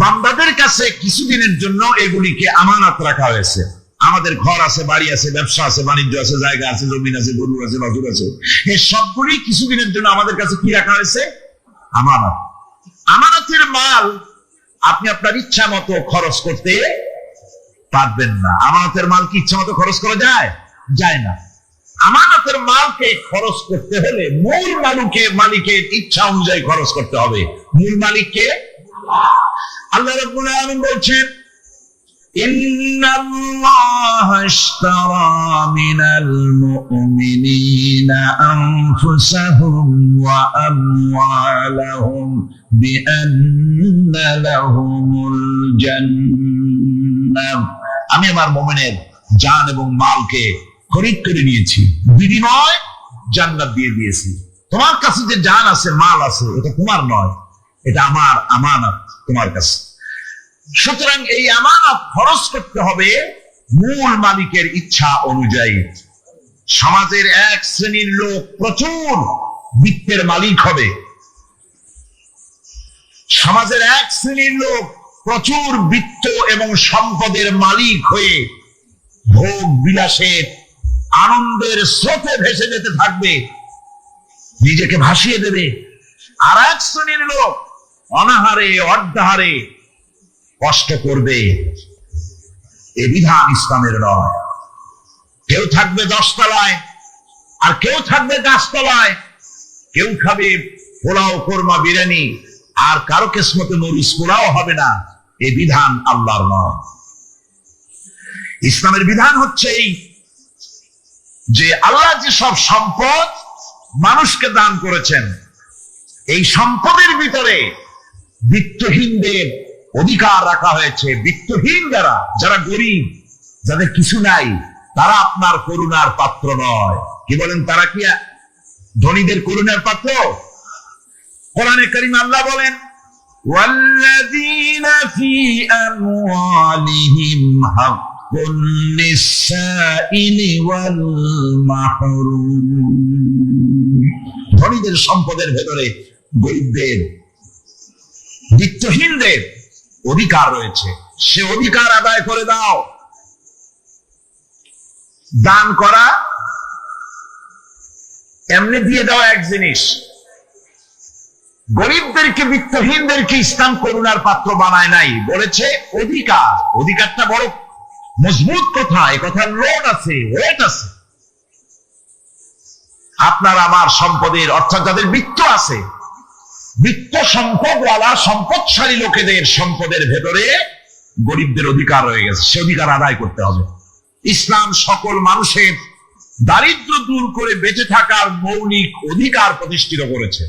A: বান্দাদের কাছে কিছুদিনের জন্য এগুলিকে আমানত রাখা হয়েছে। আমাদের ঘর আছে, বাড়ি আছে, ব্যবসা আছে, বাণিজ্য আছে, জায়গা আছে, জমিন আছে, গরু আছে, বাছুর আছে, এই সবগুলি কিছুদিনের জন্য আমাদের কাছে কি রাখা হয়েছে? আমানত। আমানতের মাল আপনি আপনার ইচ্ছা মতো খরচ করতে পারবেন না। আমানতের মাল কি ইচ্ছা মতো খরচ করা যায়? যায় না। আমানতের মালকে খরচ করতে হলে মূল মালিকের ইচ্ছা অনুযায়ী খরচ করতে হবে। মূল মালিককে আল্লাহ রাব্বুল আলামিন বলছেন, ইন্নাল্লাহা ইশতারা মিনাল মুমিনিনা আনফুসাহুম ওয়া আমওয়ালাহুম বিআন্না লাহুমুল জান্নাহ। আমি আমার মুমিনের জান এবং মালকে খরিদ করে নিয়েছি, বিনিময় জান্নাত দিয়ে দিয়েছি। তোমার কাছে যে জান আছে, মাল আছে, এটা তোমার নয়, এটা আমার আমানত তোমার কাছে। সুতরাং এই আমানত খরচ করতে হবে মূল মালিকের ইচ্ছা অনুযায়ী। সমাজের এক শ্রেণীর লোক প্রচুর বিত্তের মালিক হবে, সমাজের এক শ্রেণীর লোক প্রচুর বিত্ত এবং সম্পদের মালিক হয়ে ভোগ বিলাসের আনন্দের স্রোতে ভেসে যেতে থাকবে, নিজেকে ভাসিয়ে দেবে। আর এক শ্রেণীর লোক অনাহারে অর্ধাহারে কষ্ট করবে। এ বিধান ইসলামের নয়। কেউ থাকবে 10 তলায় আর কেউ থাকবে গাছতলায়, কেউ খাবে পোলাও, কোরমা, বিরিয়ানি, আর কারো কিসমতে মরিচ পোলাও হবে না। এ বিধান আল্লাহর নয়। ইসলামের বিধান হচ্ছে এই যে আল্লাহ যে সব সম্পদ মানুষকে দান করেছেন, এই সম্পদের ভিতরে বিত্তহীনদের অধিকার রাখা হয়েছে। বিত্তহীন যারা গরিব, যাদের কিছু নাই, তারা আপনার করুণার পাত্র নয়। কি বলেন, তারা কি ধনীদের করুণার পাত্র? কোরআনে কারীমে আল্লাহ বলেন, ওয়াল্লাযীনা ফী আমওয়ালিহিম হাক্কুন লিস-সাইলি ওয়াল মাহরুম। ধনীদের সম্পদের ভেতরে গরিবদের, বিত্তহীনদের অধিকার রয়েছে। সে অধিকার আদায় করে দাও। দান করা এমনি দিয়ে দেওয়া এক জিনিস, গরিবদেরকে, বিত্তহীনদেরকে ইসলাম করুণার পাত্র বানায় নাই, বলেছে অধিকার। অধিকারটা বড় মজবুত কথা, এ কথার লোড আছে, ওয়েট আছে। আপনার আমার সম্পদের, অর্থাৎ যাদের বিত্ত আছে, বিত্ত সম্পদওয়ালা সম্পদশালী লোকেদের সম্পদের ভেতরে গরিবদের অধিকার রয়ে গেছে। সে অধিকার আদায় করতে হবে। ইসলাম সকল মানুষের দারিদ্র্য দূর করে বেঁচে থাকার মৌলিক অধিকার প্রতিষ্ঠিত করেছে।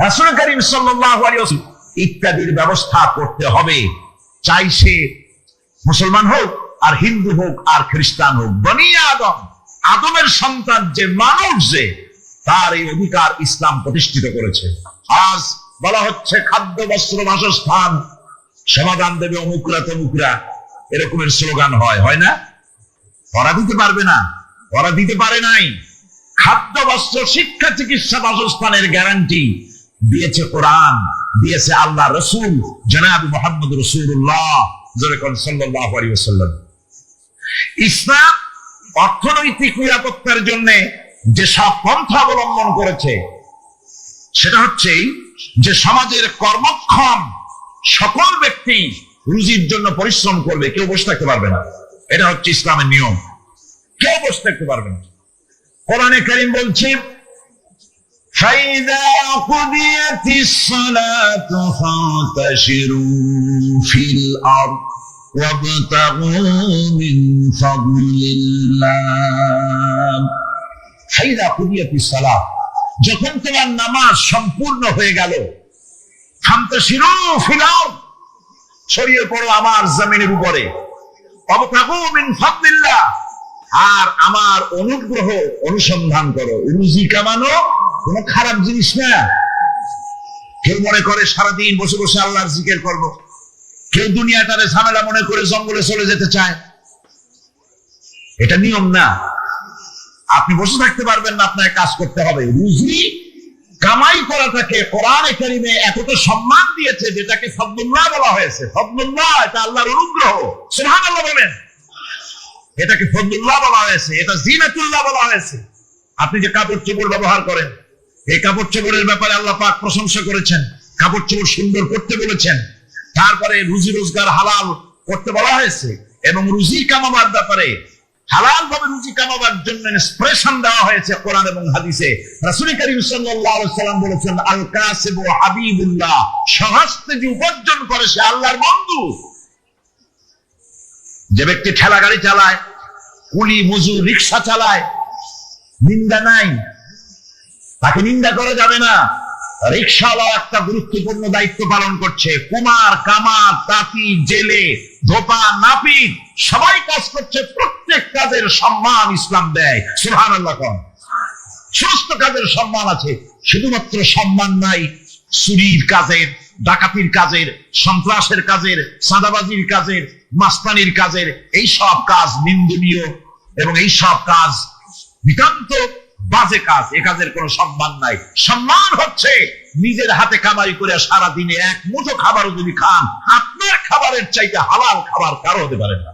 A: রাসূল করিম সাল্লাল্লাহু আলাইহি ওয়াসাল্লাম ইত্যাদির ব্যবস্থা করতে হবে, চাই সে মুসলমান হোক আর হিন্দু হোক আর খ্রিস্টান হোক। বনি আদম, আদমের সন্তান যে মানব, যে তার এই অধিকার ইসলাম প্রতিষ্ঠিত করেছে। আজ বলা হচ্ছে খাদ্য, বস্ত্র, বাসস্থান সমাধান দেবে অমুকরা তমুকরা, এরকমের স্লোগান হয় না? ওরা দিতে পারবে না, ওরা দিতে পারে নাই। খাদ্য, বস্ত্র, শিক্ষা, চিকিৎসা, বাসস্থানের গ্যারান্টি দিয়েছে কোরআন, দিয়েছে আল্লাহ রসুল জনাব মুহাম্মদ রাসূলুল্লাহ সাল্লাল্লাহু আলাইহি ওয়াসাল্লাম। ইসলাম অর্থনৈতিক নিরাপত্তার জন্য যে সব পন্থা অবলম্বন করেছে, সেটা হচ্ছে যে সমাজের কর্মক্ষম সকল ব্যক্তি রুজির জন্য পরিশ্রম করবে, কেউ বসে থাকতে পারবে না। এটা হচ্ছে ইসলামের নিয়ম, কেউ বসে থাকতে পারবে না। কোরআনে কারীম বলছে, فَإِذَا قُضِيَتِ الصَّلَاةُ فَانتَشِرُوا فِي الْأَرْضِ وَابْتَغُوا مِنْ فَضْلِ اللَّهِ। فَإِذَا قُضِيَتِ الصَّلَاةُ, যখন তোমার নামাজ সম্পূর্ণ হয়ে গেল, فَانتَشِرُوا فِي الْأَرْضِ, ছড়িয়ে পড়ো আমার জমিনের উপরে, وَابْتَغُوا مِنْ فَضْلِ اللَّهِ, আর আমার অনুগ্রহ অনুসন্ধান করো। রুজি কামানো কোন খারাপ জিনিস না। কেউ মনে করে সারাদিন বসে বসে আল্লাহর জিকির করব, কেউ দুনিয়াটারে ঝামেলা মনে করে জঙ্গলে চলে যেতে চায়। এটা নিয়ম না। আপনি বসে থাকতে পারবেন না, আপনাকে কাজ করতে হবে। রুজি কামাই করাটাকে কোরআনে কারীমে এতটা সম্মান দিয়েছে, যেটাকে ফদলুল্লাহ বলা হয়েছে। ফদলুল্লাহ, এটা আল্লাহর অনুগ্রহ। সুবহানাল্লাহ বলেন। এটাকে ফদলুল্লাহ বলা হয়েছে, এটা জিনাতুল্লাহ বলা হয়েছে। আপনি যে কাপড় চোপড় ব্যবহার করেন, এই কাপড় চোপড়ের ব্যাপারে আল্লাহ পাক প্রশংসা করেছেন, কাপড় চোপড় সুন্দর করতে বলেছেন। তারপরে রুজি রোজগার হালাল করতে বলা হয়েছে, এবং রুজি কামাবার ব্যাপারে হালাল ভাবে রুজি কামাবার জন্য ইন্সপিরেশন দেওয়া হয়েছে কোরআন এবং হাদিসে। রাসূল করিম সাল্লাল্লাহু আলাইহি ওয়াসাল্লাম বলেছেন, আল কাসিবু হাবিবুল্লাহ, সহস্তে যে উপার্জন করে সে আল্লাহর বন্ধু। যে ব্যক্তি ঠেলা গাড়ি চালায়, কুলি মজুর, রিকশা চালায়, নিন্দা নাই, তাকে নিন্দা করা যাবে না। রিকশাওয়ালা একটা গুরুত্বপূর্ণ দায়িত্ব পালন করছে। কুমার, কামার, তাঁতি, জেলে, ধোপা, নাপিত সবাই কাজ করছে। প্রত্যেক কাজের সম্মান ইসলাম দেয়। সুবহানাল্লাহ। সমস্ত কাজের সম্মান আছে, শুধুমাত্র সম্মান নাই চুরির কাজের, ডাকাতির কাজের, সন্ত্রাসের কাজের, চাঁদাবাজির কাজের, মাস্তানির কাজের। এই সব কাজ নিন্দনীয় এবং এই সব কাজ নিতান্ত বাজে কাজ। এ কাজের কোনো সম্মান নাই। সম্মান হচ্ছে নিজের হাতে কামাই করে সারা দিনে এক মুঠো খাবারও যদি খান, আপনার খাবারের চাইতে হালাল খাবার কারো হতে পারে না।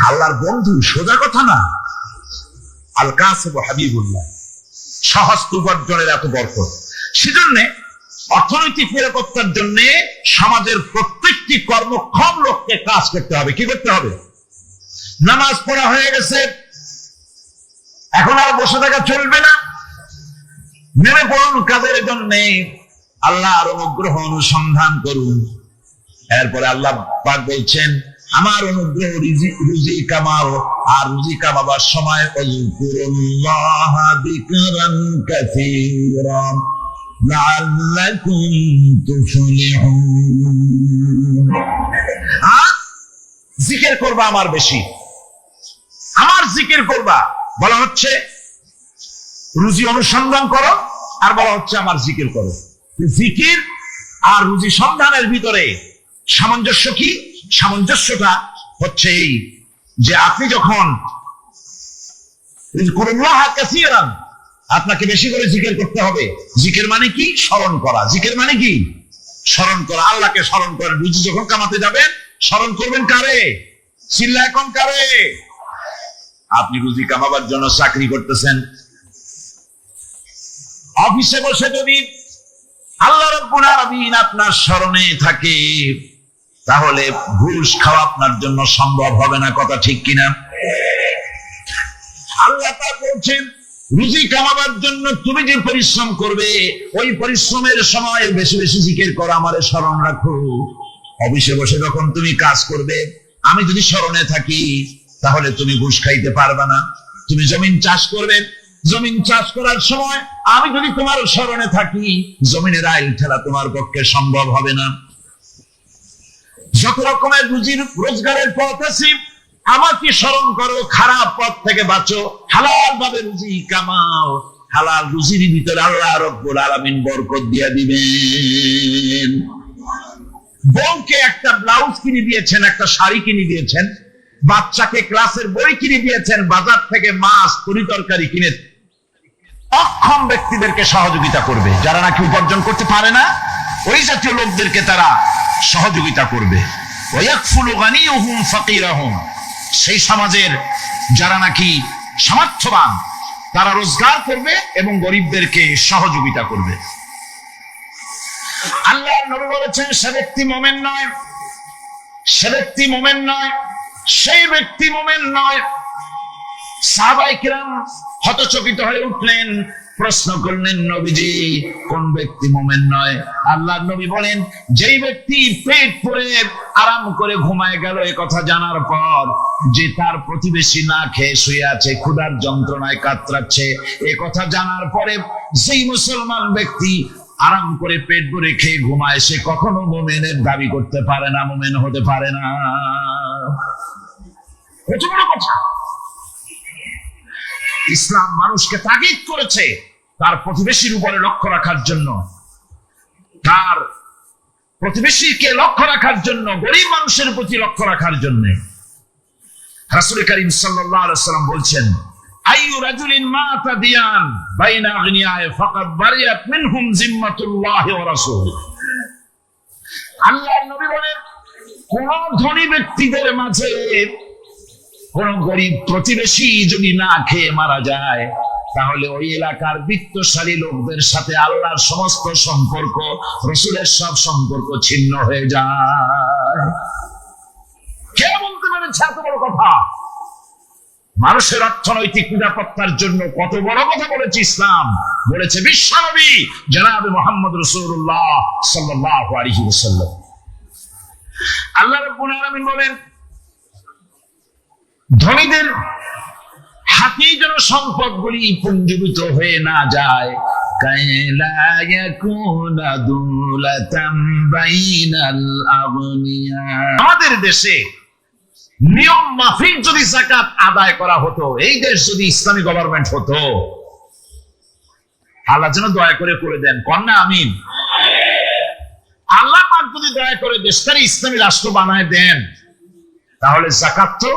A: আল্লাহর বন্ধু, সোজা কথা না। আল কাসিবু হাবিবুল্লাহ, সহস্ত উপার্জনের এত বরকত। সেজন্য অর্থনৈতিক নিরাপত্তার জন্য সমাজের প্রত্যেকটি কর্মক্ষম লোককে কাজ করতে হবে। কি করতে হবে? নামাজ পড়া হয়ে গেছে, এখন আর বসে থাকা চলবে না। নেমে পড়ুন কাজের জন্য, আল্লাহর অনুগ্রহ অনুসন্ধান করুন। এরপরে আল্লাহ পাক বলছেন, আমার অনুগ্রহ রুজি কামাও, আর রুজি কামাবার সময় আযকুরুল্লাহ যিকরান কাসীরা লাআল্লাকুম তুফলিহুন। জিকির করবা আমার বেশি, আমার জিকির করবা। বলা হচ্ছে রুজি অনুসন্ধান করো, আর বলা হচ্ছে আমার জিকির করো। জিকির আর রুজি সন্ধানের ভিতরে সামঞ্জস্য কি? সামঞ্জস্যটা হচ্ছে এই যে আপনি যখন আপনাকে বেশি করে জিকির করতে হবে। জিকির মানে কি? স্মরণ করা। জিকির মানে কি? স্মরণ করা। আল্লাহকে স্মরণ করেন। রুজি যখন কামাতে যাবেন স্মরণ করবেন কারে? চিল্লায় কোন কারে? আপনি রুজি কামাবার জন্য চাকরি করতেছেন, অফিসে বসে যদি আল্লাহ রাব্বুল আলামিন আপনার স্মরণে থাকে, তাহলে ঘুষ খাওয়া আপনার জন্য সম্ভব হবে না। কথা ঠিক কিনা? আল্লাহ পাক বলছেন রুজি কামাবার জন্য তুমি যে পরিশ্রম করবে, ওই পরিশ্রমের সময় বেশি বেশি জিকির করো, আমারে স্মরণ রাখো। অফিসে বসে যখন তুমি কাজ করবে, আমি যদি স্মরণে থাকি, তাহলে তুমি ঘুষ খাইতে পারবে না। তুমি জমিন চাষ করবে, জমিন চাষ করার সময় আমি যদি তোমার স্মরণে থাকি, জমিনের আইল ঠেলা তোমার পক্ষে সম্ভব হবে না। যত রকমের রুজির রোজগারের পথ আছে, আমাকে স্মরণ করো, খারাপ পথ থেকে বাঁচো, হালাল ভাবে রুজি কামাও। হালাল রুজির ভিতরে আল্লাহ রাব্বুল আলামিন বরকত দিয়ে দিবেন। বউকে একটা ব্লাউজ কিনে দিয়েছেন, একটা শাড়ি কিনে দিয়েছেন, বাচ্চাকে ক্লাসের বই কিনে দিয়েছেন, বাজার থেকে মাছ তরিতরকারি কিনে অক্ষম ব্যক্তিদেরকে সহযোগিতা করবে। যারা নাকি উপার্জন করতে পারে না, ওই জাতীয় লোকদেরকে তারা সহযোগিতা করবে। ওয়ায়াকফুলু গানিয়ুহুম ফাকিরাহুম, সেই সমাজের যারা নাকি সামর্থ্যবান তারা রোজগার করবে এবং গরিবদেরকে সহযোগিতা করবে। আল্লাহর নবী বলেছেন সে ব্যক্তি মুমিন নয়, সে ব্যক্তি মুমিন নয়, সেই ব্যক্তি মুমিন নয়। সাহাবায়ে কিরাম হতচকিত হয়ে উঠলেন, প্রশ্ন করলেন নবীজি কোন ব্যক্তি মুমিন নয়? আল্লাহর নবী বলেন যেই ব্যক্তি পেট ভরে আরাম করে ঘুমায় গেল, এই কথা জানার পর যে তার প্রতিবেশী না খেয়ে শুয়ে আছে, ক্ষুধার যন্ত্রণায় কাতরাচ্ছে, এই কথা জানার পরে যেই মুসলমান ব্যক্তি আরাম করে পেট ভরে খেয়ে ঘুমায়, সে কখনো মুমিনের দাবি করতে পারে না, মুমিন হতে পারে না। কত বড় কথা! ইসলাম মানুষকে তাগিদ করেছে তার প্রতিবেশীর উপরে লক্ষ্য রাখার জন্য, তার প্রতিবেশীকে লক্ষ্য রাখার জন্য, গরিব মানুষের প্রতি লক্ষ্য রাখার জন্য। রাসূল করিম সাল্লাল্লাহু আলাইহি ওয়াসাল্লাম বলছেন আইয়ু রাজুলিন মাতা দিয়ান বাইনা আগনিয়ায়ে ফাকাদ বারিয়াত মিনহুম জিম্মাতুল্লাহি ওয়া রাসূলুহু। আল্লাহর নবী বলেন কোন ধনী ব্যক্তিদের মাঝে কোন গরিব প্রতিবেশী যদি না খেয়ে মারা যায়, তাহলে ওই এলাকার বিত্তশালী লোকদের সাথে আল্লাহর সমস্ত সম্পর্ক, রাসূলের সব সম্পর্ক ছিন্ন হয়ে যায়। কে বলতে পেরেছে এত বড় কথা? মানুষের অর্থনৈতিক নিরাপত্তার জন্য কত বড় কথা বলেছে ইসলাম, বলেছে বিশ্বনবী জনাবে মুহাম্মদ রাসূলুল্লাহ সাল্লাল্লাহু আলাইহি ওয়াসাল্লাম। আল্লাহ রাব্বুল আলামিন বলেন ধনীদের হাতে যেন সম্পদগুলি পুঞ্জীভূত হয়ে না যায়, কাইলা ইয়াকুনা দুলাতাম বাইনাল আগনিয়া। আমাদের দেশে নিয়ম মাফিক যদি যাকাত আদায় করা হতো, এই দেশ যদি ইসলামী গভর্নমেন্ট হতো, আল্লাহ যেন দয়া করে দেন, কন্যা আমিন। আল্লাহ পাক যদি দয়া করে দেশটাকে ইসলামী রাষ্ট্র বানায় দেন, তাহলে যাকাত তো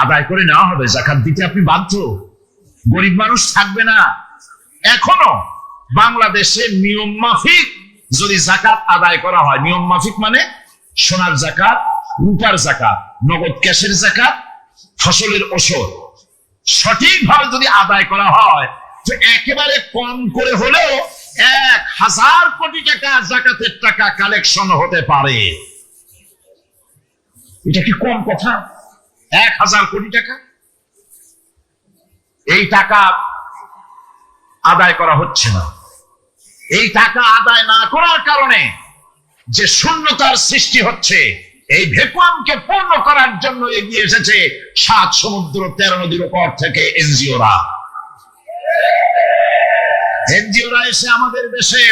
A: আদায় করে নেওয়া হবে, যাকাত দিতে আপনি বাধ্য, গরিব মানুষ থাকবে না। এখনো বাংলাদেশে নিয়ম মাফিক যদি যাকাত আদায় করা হয়, নিয়ম মাফিক মানে সোনার যাকাত, রূপার যাকাত, নগদ ক্যাশের যাকাত, ফসলের ওষুধ সঠিকভাবে যদি আদায় করা হয়, তো একেবারে কম করে হলেও 1000 কোটি টাকা যাকাতের টাকা কালেকশন হতে পারে। এটা কি কম কথা? 1000 কোটি টাকা, এই টাকা আদায় করা হচ্ছে না। এই টাকা আদায় না করার কারণে যে শূন্যতার সৃষ্টি হচ্ছে, এই ভ্যাকুয়ামকে পূর্ণ করার জন্য এগিয়ে এসেছে 7 সমুদ্র 13 নদীর উপর থেকে এনজিওরা। এনজিওরা এসে আমাদের দেশে,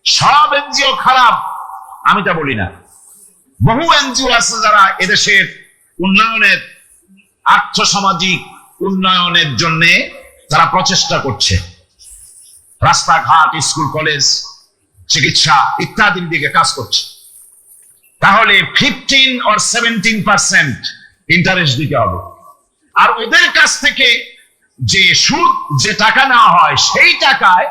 A: সব এনজিও খারাপ আমি তা বলি না, বহু এনজিও আছে যারা এদেশের উন্নয়নের, আর্থসামাজিক উন্নয়নের জন্য তারা প্রচেষ্টা করছে, রাস্তাঘাট, স্কুল কলেজ, চিকিৎসা ইত্যাদির দিকে কাজ করছে। তাহলে 15 or 17% ইন্টারেস্ট দিতে হবে। আর ওদের কাছ থেকে যে সুদ, যে টাকা নেওয়া হয়, সেই টাকায়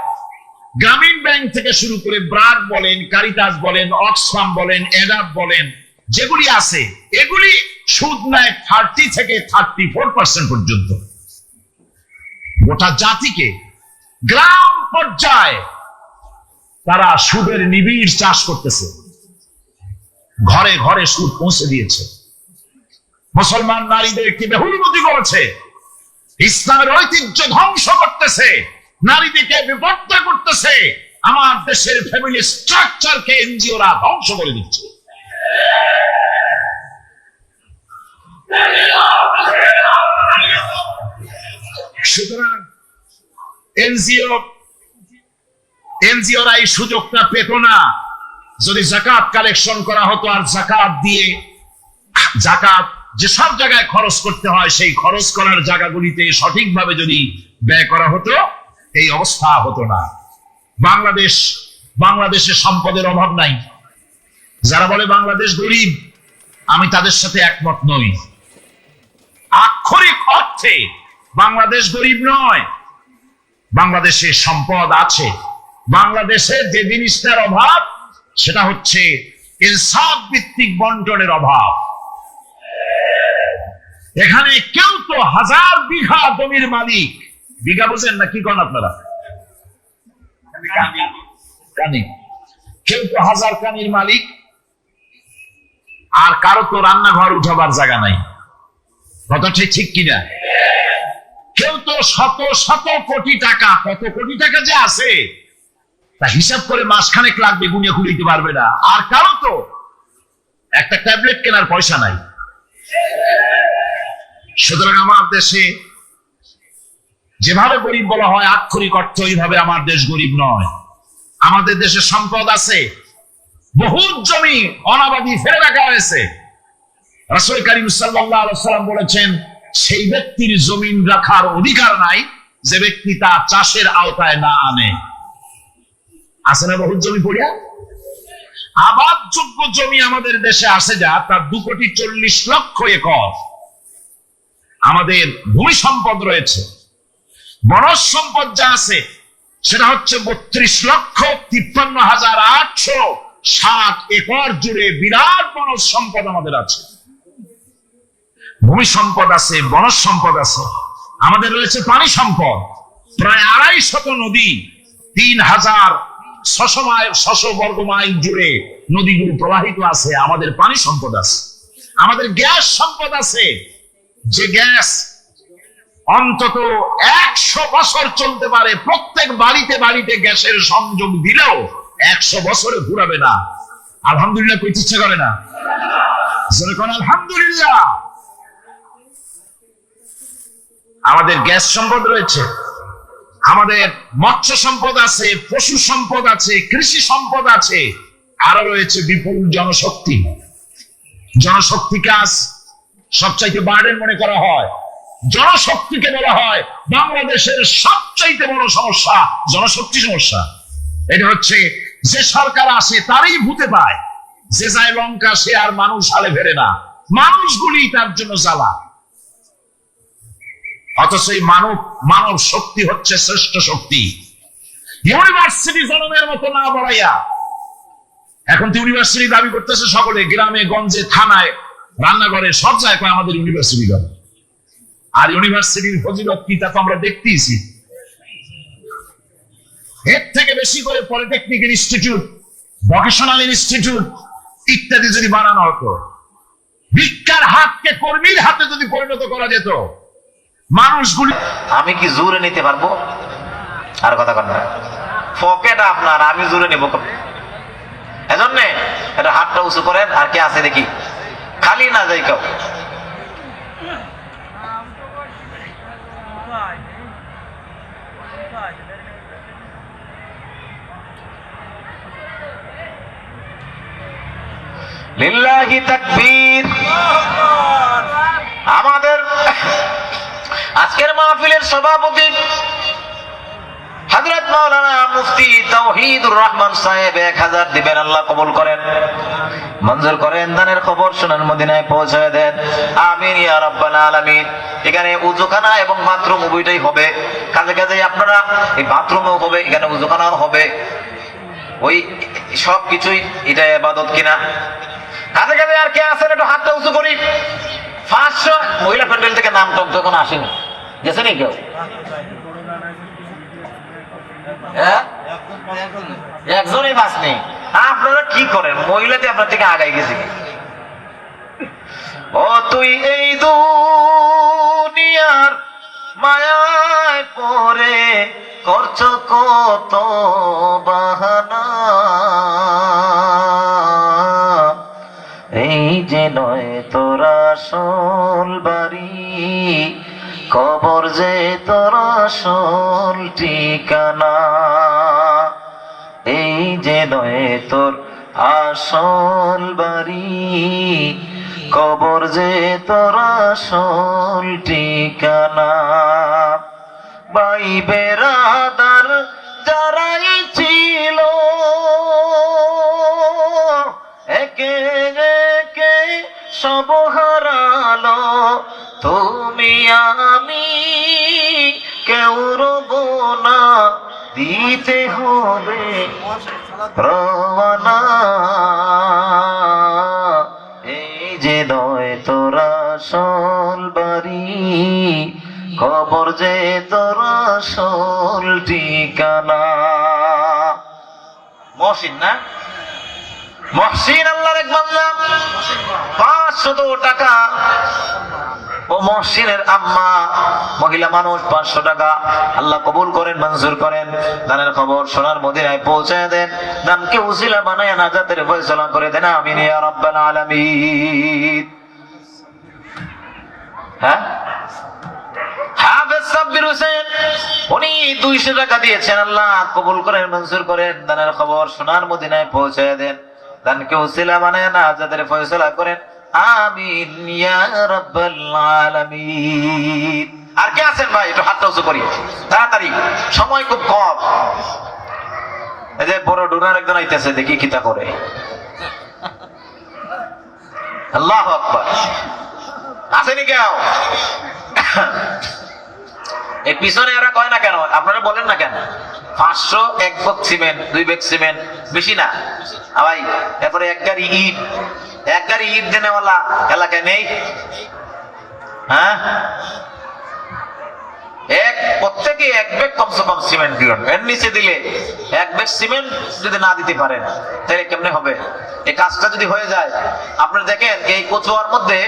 A: গ্রামীণ ব্যাংক থেকে শুরু করে ব্রাক বলেন, কারিতাস বলেন, অক্সফাম বলেন, এডাপ বলেন, যেগুলি আছে এগুলি সুদ নেয় 30 থেকে 34% পর্যন্ত। গোটা জাতিকে গ্রাম পর্যায়ে তারা সুদের নিবিড় চাষ করতেছে, ঘরে ঘরে সুদ পৌঁছে দিয়েছে। মুসলমান নারীদেরকে বেহুলমতি করেছে, ইসলামের ঐতিহ্য ধ্বংস করতেছে, নারীদেরকে বিপর্যয় করতেছে। আমার দেশের ফ্যামিলি স্ট্রাকচারকে এনজিওরা ধ্বংস করে দিচ্ছে। সুতরাং এনজিওরা এই সুযোগটা পেত না যদি যাকাত কালেকশন করা হতো, আর যাকাত দিয়ে, যাকাত যেসব জায়গায় খরচ করতে হয় সেই খরচ করার জায়গাগুলিতে সঠিকভাবে যদি ব্যয় করা হতো, এই অবস্থা হতো না। বাংলাদেশে সম্পদের অভাব নাই। যারা বলে বাংলাদেশ গরিব, আমি তাদের সাথে একমত নই। আক্ষরিক অর্থে বাংলাদেশ গরিব নয়, বাংলাদেশে সম্পদ আছে। বাংলাদেশে যে জিনিসটার অভাব সেটা হচ্ছে ইনসাফ ভিত্তিক বন্টনের অভাব। এখানে কেউ তো 1000 বিঘা জমির মালিক, বিঘা বুঝেন না কি করেন আপনারা, কানি, কেউ তো 1000 কানির মালিক, আর কারো তো রান্নাঘর উঠাবার জায়গা নাই। কথাটা ঠিক কিনা? কেউ তো শত শত কোটি টাকা, কত কোটি টাকা যে আছে তা হিসাব করে মাসখানেক লাগবে, গুনিয়ে খুলিতে পারবে না। আর কারো তো একটা ট্যাবলেট কেনার পয়সা নাই। সুতরাং আমার দেশে যেভাবে গরিব বলা হয়, আক্ষরিক অর্থ এইভাবে আমার দেশ গরিব নয়। আমাদের দেশে সম্পদ আছে, বহুত জমি অনাবাদি ফেলে রাখা হয়েছে। রাসূল কারীম সাল্লাল্লাহু আলাইহি ওয়াসাল্লাম বলেছেন, সেই ব্যক্তির জমিন রাখার অধিকার নাই যে ব্যক্তি তা চাষের আওতায় না আনে। আছে না বহুত জমি পড়িয়া? আবাদযোগ্য জমি আমাদের দেশে আছে যা, তার 2,40,00,000 একর। আমাদের ভূমি সম্পদ রয়েছে, বনজ সম্পদ যা আছে সেটা হচ্ছে 32,53,860 একর জুড়ে বিরাট বনজ সম্পদ আমাদের আছে। ভূমি সম্পদ আছে, বনজ সম্পদ আছে। আমাদের রয়েছে পানি সম্পদ, প্রায় 250 নদী, 3,600 বর্গ মাইল জুড়ে নদীগুলো প্রবাহিত আছে। আমাদের পানি সম্পদ আছে। আমাদের গ্যাস সম্পদ আছে, যে গ্যাস অন্তত 100 বছর চলতে পারে। প্রত্যেক বাড়িতে বাড়িতে গ্যাসের সংযোগ দিলেও 100 বছরে ঘুরাবে না। আলহামদুলিল্লাহ কইতে ইচ্ছা করে না? আলহামদুলিল্লাহ। আমাদের গ্যাস সম্পদ রয়েছে, আমাদের মৎস্য সম্পদ আছে, পশু সম্পদ আছে, কৃষি সম্পদ আছে, আরো রয়েছে বিপুল জনশক্তি। জনশক্তিকে আজ সবচাইতে বার্ডেন মনে করা হয়। জনশক্তিকে বলা হয় বাংলাদেশের সবচাইতে বড় সমস্যা, জনশক্তি সমস্যা। এটা হচ্ছে যে সরকার আসে তারই ভূতে পায়, যে যায় লঙ্কা সে আর মানুষ হালে ফেরে না। মানুষগুলি তার জন্য জ্বালা। অথচ এই মানব শক্তি হচ্ছে শ্রেষ্ঠ শক্তি। ইউনিভার্সিটি জনমের মতো না বলাইয়া এখন তো ইউনিভার্সিটি দাবি করতেছে সকলে, গ্রামে গঞ্জে থানায় রান্নাঘরে সব জায়গায় আমাদের ইউনিভার্সিটি দাবি। আর ইউনিভার্সিটির ফজিলত কি তা তো আমরা দেখতেইছি। এর থেকে বেশি করে পলিটেকনিক ইনস্টিটিউট, ভোকেশনাল ইনস্টিটিউট ইত্যাদি যদি বানানো হতো, ভিক্ষার হাতকে কর্মীর হাতে যদি পরিণত করা যেত, মানুষগুলি।
B: আমি কি জোরে নিতে পারবো? আর কথা কন না, পকেট আপনার, আমি জোরে নেব। এজন্য এটা হাতটা উঁচু করেন, আর কে আছে দেখি, খালি না যাই কেউ। লিল্লাহি তাকবীর। আমাদের আজকের মাহফিলের সভাপতি হযরত মাওলানা মুফতি তাওহীদুর রহমান সাহেব 1000 দিবেন, আল্লাহ কবুল করেন, মঞ্জুর করেন, দানের খবর সোনার মদিনায় পৌঁছায় দেন, আমিন ইয়া রাব্বাল আলামিন। এখানে উযুখানা এবং বাথরুম উভয়টাই হবে, কাজে কাজে আপনারা এই বাথরুমও হবে, এখানে উযুখানাও হবে, ওই সব কিছুই এটা ইবাদত কিনা। কাজে কাজে আর কে আছেন একটু হাতটা উঁচু করি। 500 মহিলা প্যান্ডেল থেকে নাম টক যখন আসেনি, গেছে নি কেউ? হ্যাঁ, একজনই বাস নেই। আপনারা কি করেন, মহিলাতে আপনার থেকে আগাই গেছে কি? ও তুই এই দুনিয়ার মায়ায় পড়ে করছ কত বাহানা, এই যে নয় তোরা আসল বাড়ি, কবর যে তোরা আসল ঠিকানা, এই যে নয় তোর আসল বাড়ি, কবর যে তোর আসল ঠিকানা। ভাই বেরাদার যারাই ছিল একে একে সব হারালো, তুমি আমি কেউ রব না, দিতে হবে রওয়ানা, এই যে নয় তোরা আসল বাড়ি, খবর যে তোরা আসল ঠিকানা। মহসিন না, মহসিন আল্লাহর এক বান্দা, 500 টাকা। ও মহসিনের আম্মা মহিলা মানুষ, 500 টাকা আল্লাহ কবুল করেন, মঞ্জুর করেন, দানের খবর সোনার মদিনায় পৌঁছায় দেন, দানকে উসিলা বানায় নাজাতের ফয়সালা করে দেন, আমিন ইয়া রাব্বাল আলামিন। হ্যাঁ, হাফেজ সাব্বির হোসেন উনি 200 টাকা দিয়েছেন, আল্লাহ কবুল করেন, মঞ্জুর করেন, দানের খবর সোনার মদিনায় পৌঁছায় দেন, দানকে উসিলা বানায় নাজাতের ফয়সালা করেন, আমিন ইয়া রাব্বাল আলামিন। আর কে আছেন ভাই, একটু হাতটা উঁচু করি তাড়াতাড়ি, সময় খুব কম। এই যে বড় ডোনার একজন আইতেছে, দেখি কিতা করে। আল্লাহু আকবার। আসেনি কেউ? এই পিছনে এরা কয় না কেন, আপনারা বলেন না কেন? 500 এক ব্যাগ সিমেন্ট, 2 ব্যাগ সিমেন্ট, বেশি না ভাই। এরপরে এক গাড়ি ইট দেনেওয়ালা এলাকায় নেই? হ্যাঁ, প্রত্যেকে 1 ব্যাগ কমসে কম সিমেন্ট দিলেন, এর নিচে দিলে 1 ব্যাগ সিমেন্ট যদি না দিতে পারেন তাহলে কেমনে হবে? এই কাজটা যদি হয়ে যায়, আপনারা দেখেন এই কচুয়ার মধ্যে